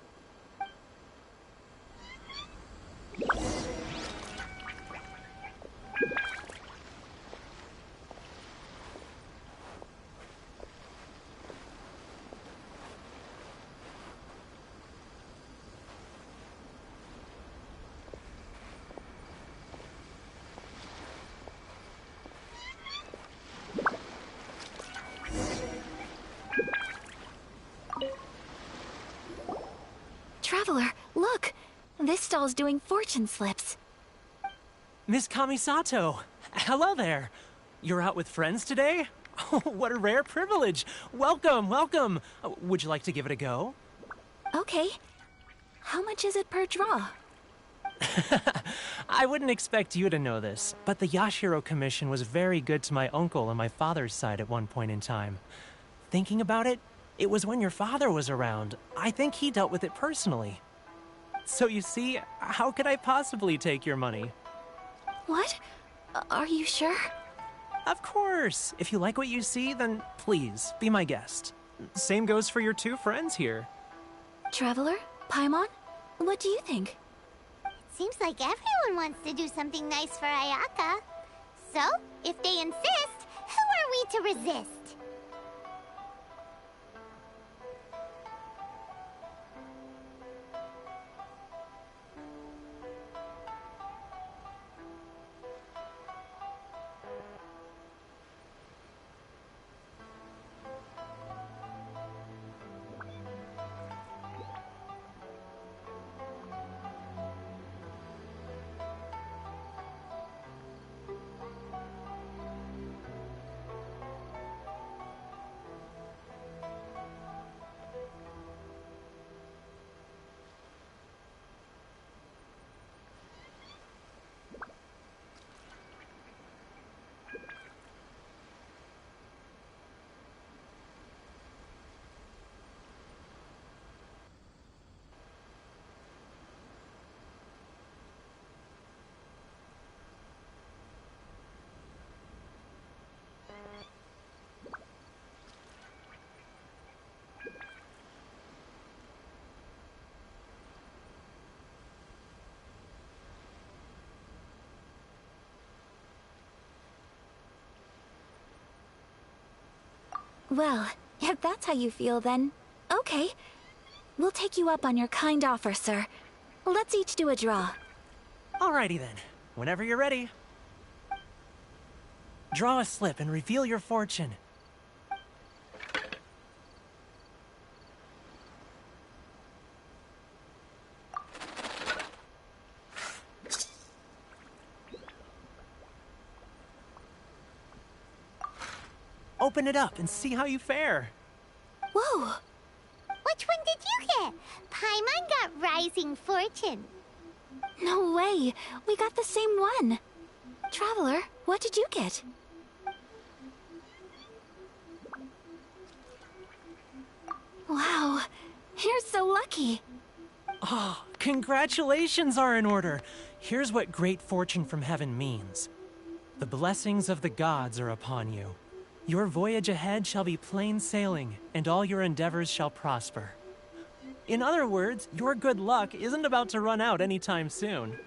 stall's doing fortune slips. Miss Kamisato, hello there. You're out with friends today? Oh, what a rare privilege. Welcome, welcome. Would you like to give it a go? Okay. How much is it per draw? I wouldn't expect you to know this, but the Yashiro Commission was very good to my uncle on my father's side at one point in time. Thinking about it, it was when your father was around. I think he dealt with it personally. So you see, how could I possibly take your money? What? Are you sure? Of course. If you like what you see, then please, be my guest. Same goes for your two friends here. Traveler? Paimon? What do you think? Seems like everyone wants to do something nice for Ayaka. So, if they insist, who are we to resist? Well, if that's how you feel, then okay. We'll take you up on your kind offer, sir. Let's each do a draw. Alrighty then. Whenever you're ready. Draw a slip and reveal your fortune. Open it up and see how you fare. Whoa! Which one did you get? Paimon got Rising Fortune. No way! We got the same one! Traveler, what did you get? Wow, you're so lucky. Oh, congratulations are in order. Here's what great fortune from heaven means. The blessings of the gods are upon you. Your voyage ahead shall be plain sailing, and all your endeavors shall prosper. In other words, your good luck isn't about to run out anytime soon.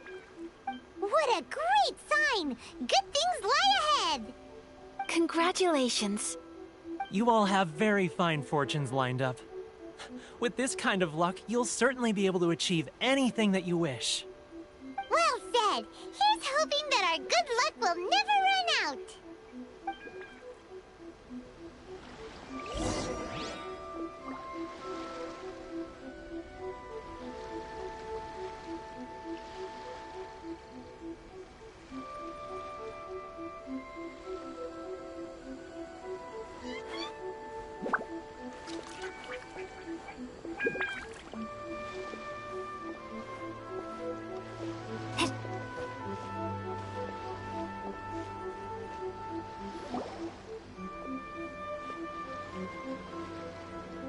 What a great sign! Good things lie ahead! Congratulations. You all have very fine fortunes lined up. With this kind of luck, you'll certainly be able to achieve anything that you wish. Well said! Here's hoping that our good luck will never run out!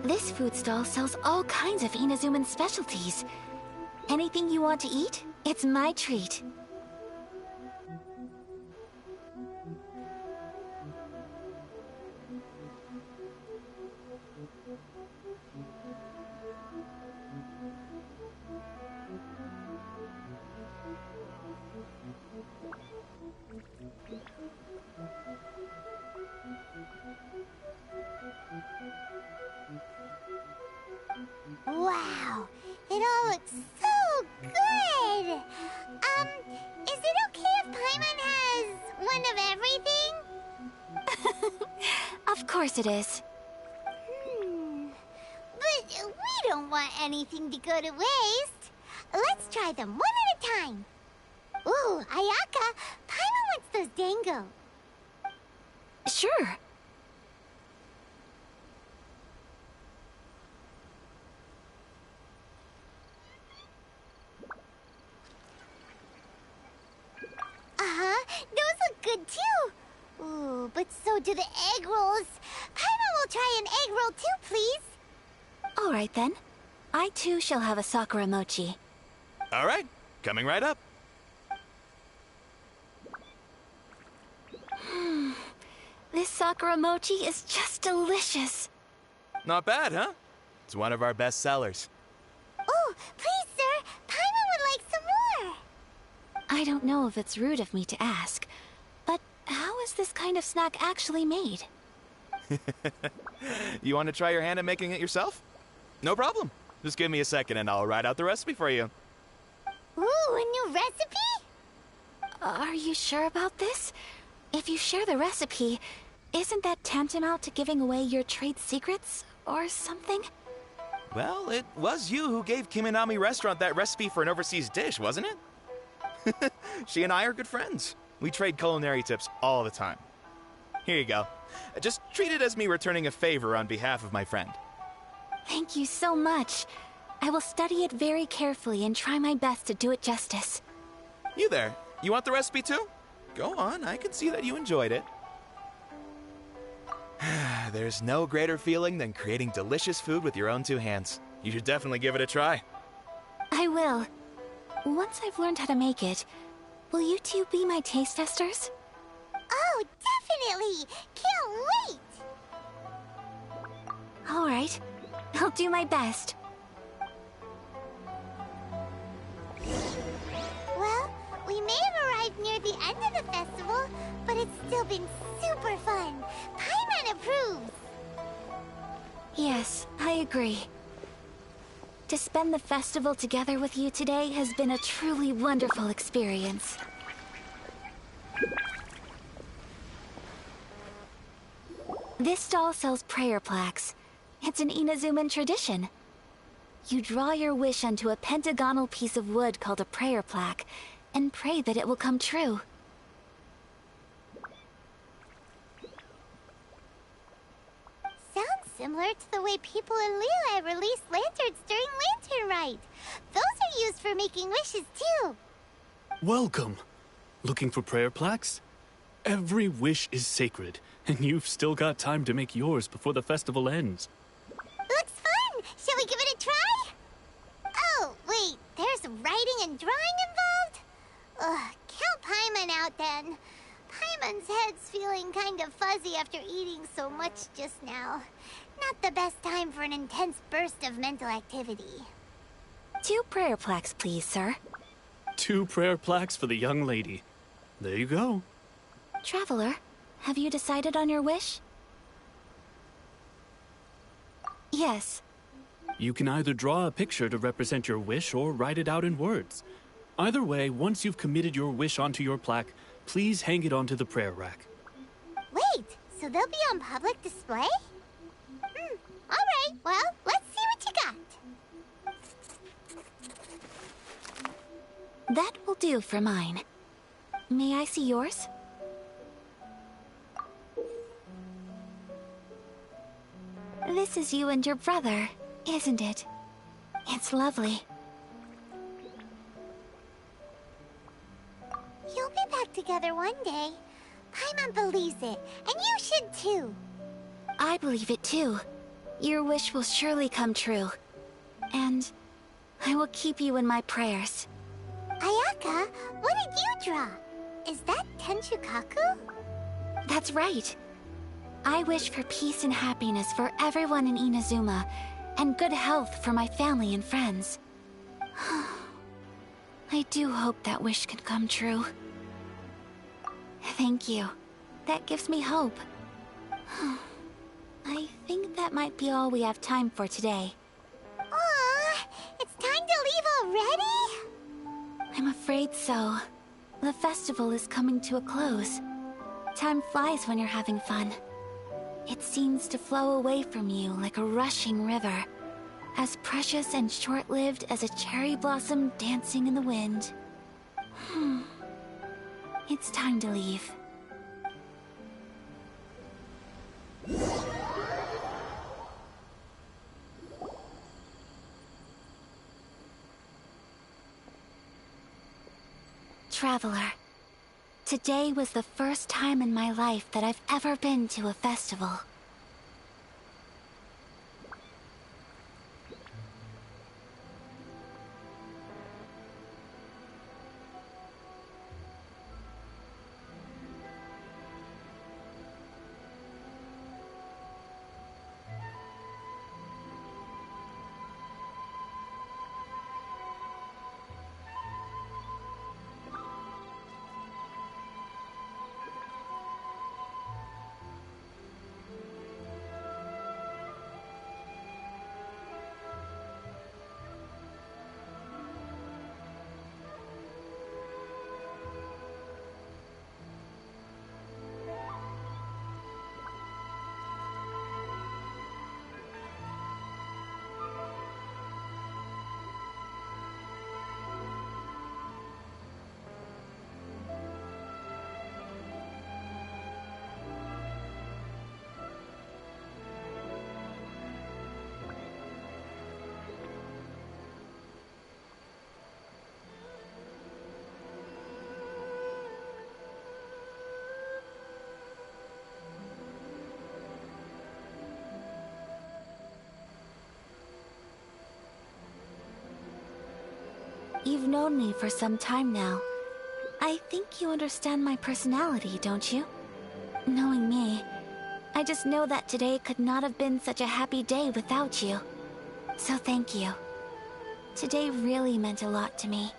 This food stall sells all kinds of Inazuman specialties. Anything you want to eat, it's my treat. Wow, it all looks so good! Is it okay if Paimon has one of everything? Of course it is. But we don't want anything to go to waste. Let's try them one at a time. Ooh, Ayaka, Paimon wants those dango. Sure. Uh-huh, those look good too. Ooh, but so do the egg rolls. Paimon will try an egg roll too, please. All right then. I too shall have a sakura mochi. All right, coming right up. This sakura mochi is just delicious. Not bad, huh? It's one of our best sellers. Oh, please, sir. Paimon would like some more. I don't know if it's rude of me to ask, but how is this kind of snack actually made? You want to try your hand at making it yourself? No problem. Just give me a second and I'll write out the recipe for you. Ooh, a new recipe? Are you sure about this? If you share the recipe, isn't that tantamount to giving away your trade secrets or something? Well, it was you who gave Kiminami Restaurant that recipe for an overseas dish, wasn't it? She and I are good friends. We trade culinary tips all the time. Here you go. Just treat it as me returning a favor on behalf of my friend. Thank you so much. I will study it very carefully and try my best to do it justice. You there, you want the recipe too? Go on, I can see that you enjoyed it. There's no greater feeling than creating delicious food with your own two hands. You should definitely give it a try. I will. Once I've learned how to make it, will you two be my taste testers? Oh, definitely! Can't wait! All right. I'll do my best. Well, we may have arrived near the end of the festival, but it's still been super fun. Paimon approves! Yes, I agree. To spend the festival together with you today has been a truly wonderful experience. This stall sells prayer plaques. It's an Inazuman tradition. You draw your wish onto a pentagonal piece of wood called a prayer plaque, and pray that it will come true. Sounds similar to the way people in Liyue release lanterns during Lantern Rite. Those are used for making wishes too. Welcome. Looking for prayer plaques? Every wish is sacred, and you've still got time to make yours before the festival ends. Looks fun! Shall we give it a try? Oh, wait, there's writing and drawing involved? Ugh, count Paimon out then. Paimon's head's feeling kind of fuzzy after eating so much just now. Not the best time for an intense burst of mental activity. 2 prayer plaques, please, sir. 2 prayer plaques for the young lady. There you go. Traveler, have you decided on your wish? Yes. You can either draw a picture to represent your wish or write it out in words. Either way, once you've committed your wish onto your plaque, please hang it onto the prayer rack. Wait, so they'll be on public display? Alright, well, let's see what you got. That will do for mine. May I see yours? This is you and your brother, isn't it? It's lovely. You'll be back together one day. Paimon believes it, and you should too. I believe it too. Your wish will surely come true. And I will keep you in my prayers. Ayaka, what did you draw? Is that Tenchukaku? That's right. I wish for peace and happiness for everyone in Inazuma, and good health for my family and friends. I do hope that wish can come true. Thank you. That gives me hope. I think that might be all we have time for today. Aw, it's time to leave already? I'm afraid so. The festival is coming to a close. Time flies when you're having fun. It seems to flow away from you like a rushing river. as precious and short-lived as a cherry blossom dancing in the wind. It's time to leave. Traveler, today was the first time in my life that I've ever been to a festival. You've known me for some time now. I think you understand my personality, don't you? Knowing me, I just know that today could not have been such a happy day without you. So thank you. Today really meant a lot to me.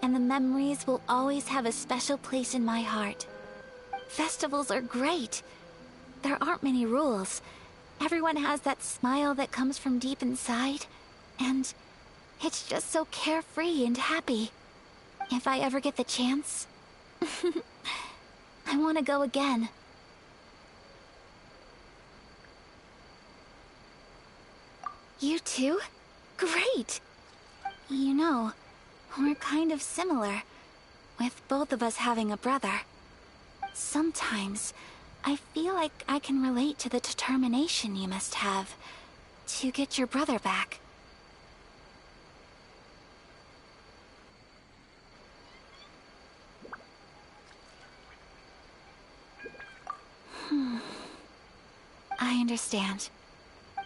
And the memories will always have a special place in my heart. Festivals are great. There aren't many rules. Everyone has that smile that comes from deep inside. And it's just so carefree and happy. If I ever get the chance, I want to go again. You too? Great! You know, we're kind of similar, with both of us having a brother. Sometimes, I feel like I can relate to the determination you must have to get your brother back. I understand.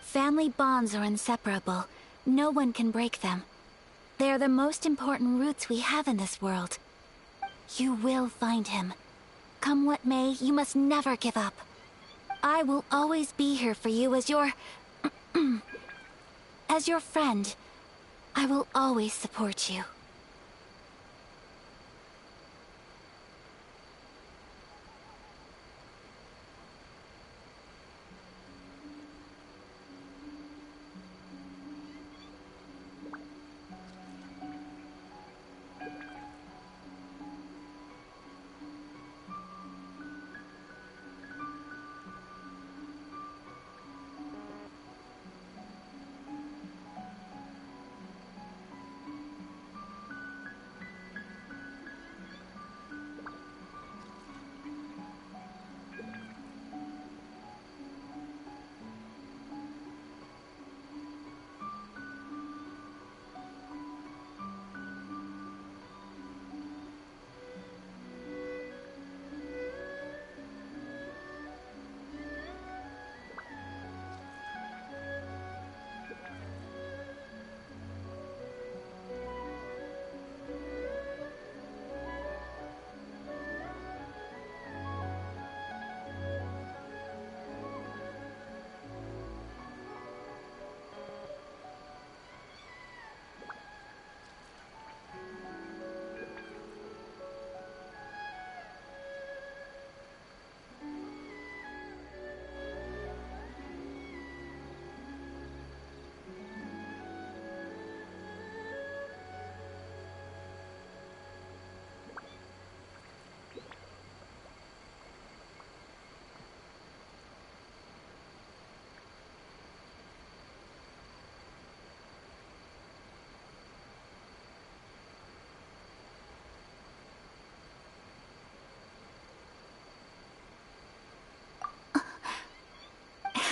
Family bonds are inseparable. No one can break them. They are the most important roots we have in this world. You will find him. Come what may, you must never give up. I will always be here for you as your... as your friend. I will always support you.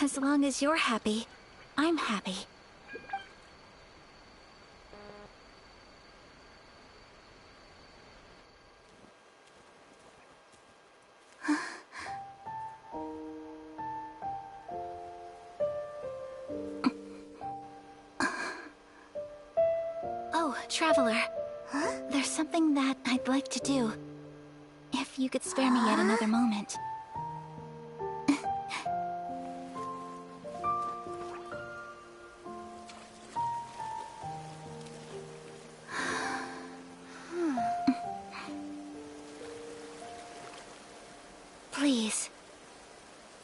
As long as you're happy, I'm happy. Oh, Traveler. There's something that I'd like to do. If you could spare me yet another moment. Please,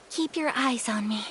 keep your eyes on me.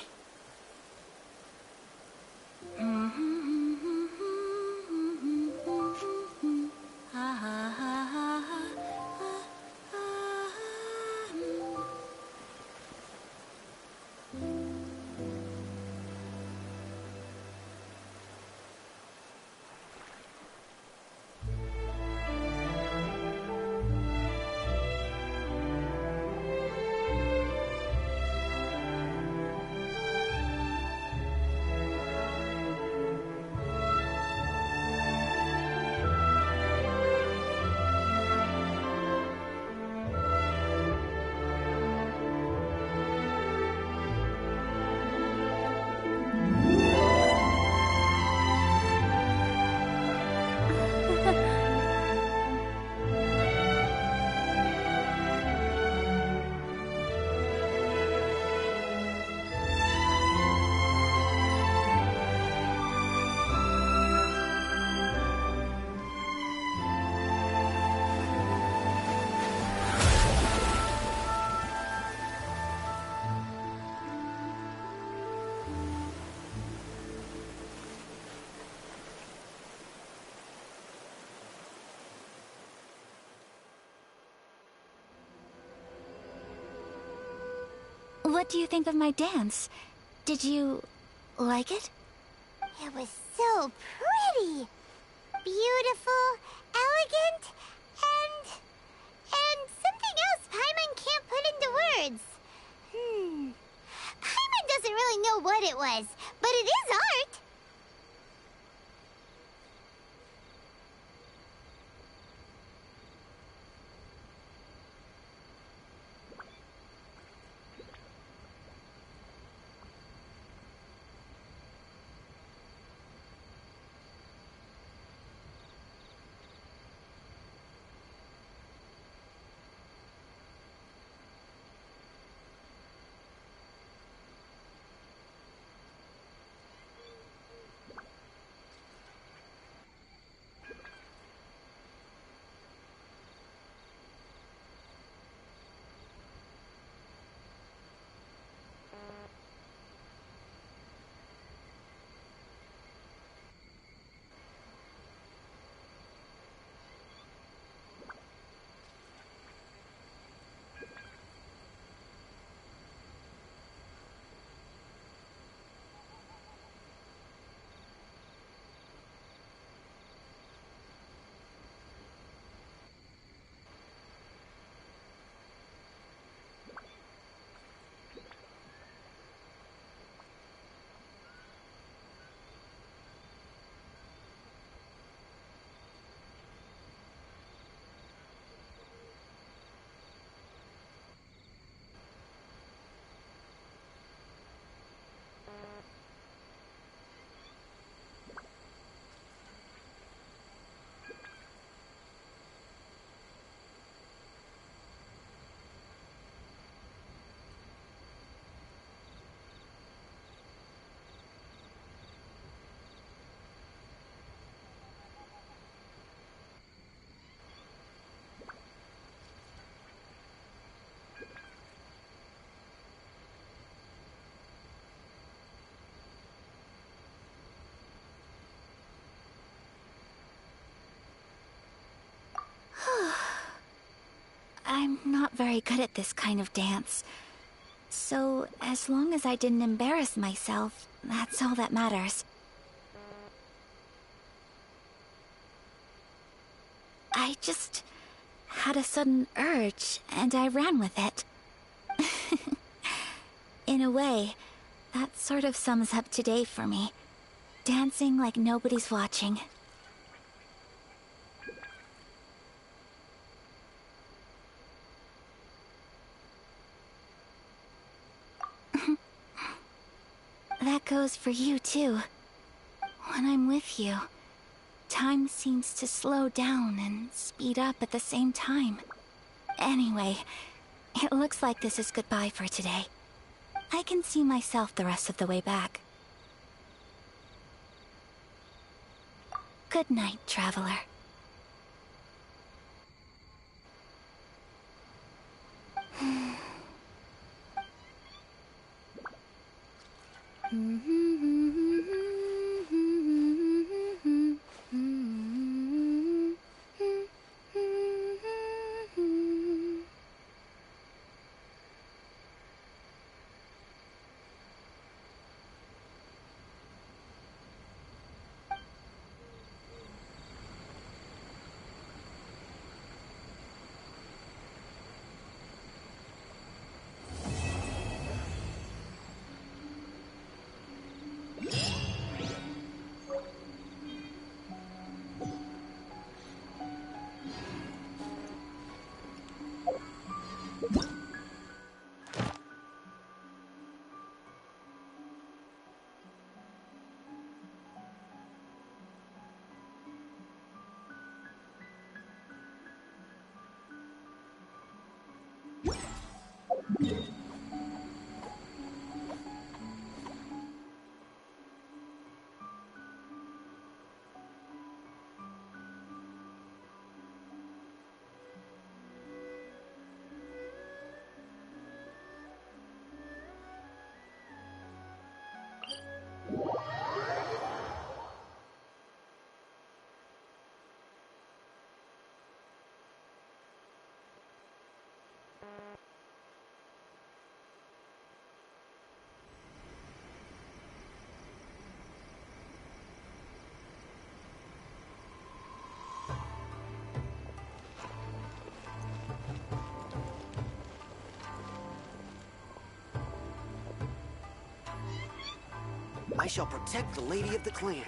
What do you think of my dance? Did you like it? It was so pretty. Beautiful, elegant, and something else Paimon can't put into words. Paimon doesn't really know what it was, but it is art. I'm not very good at this kind of dance. So, as long as I didn't embarrass myself, that's all that matters. I just had a sudden urge, and I ran with it. In a way, That sort of sums up today for me. Dancing like nobody's watching. That goes for you, too. When I'm with you, time seems to slow down and speed up at the same time. Anyway, it looks like this is goodbye for today. I can see myself the rest of the way back. Good night, traveler. I shall protect the lady of the clan.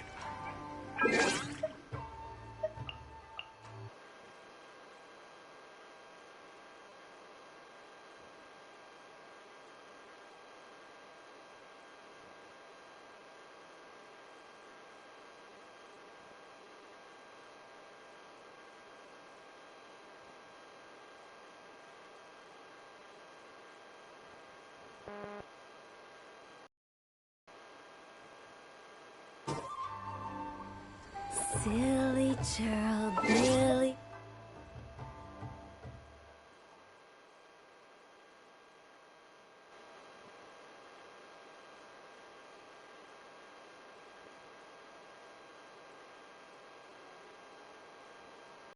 Silly churl, Billy.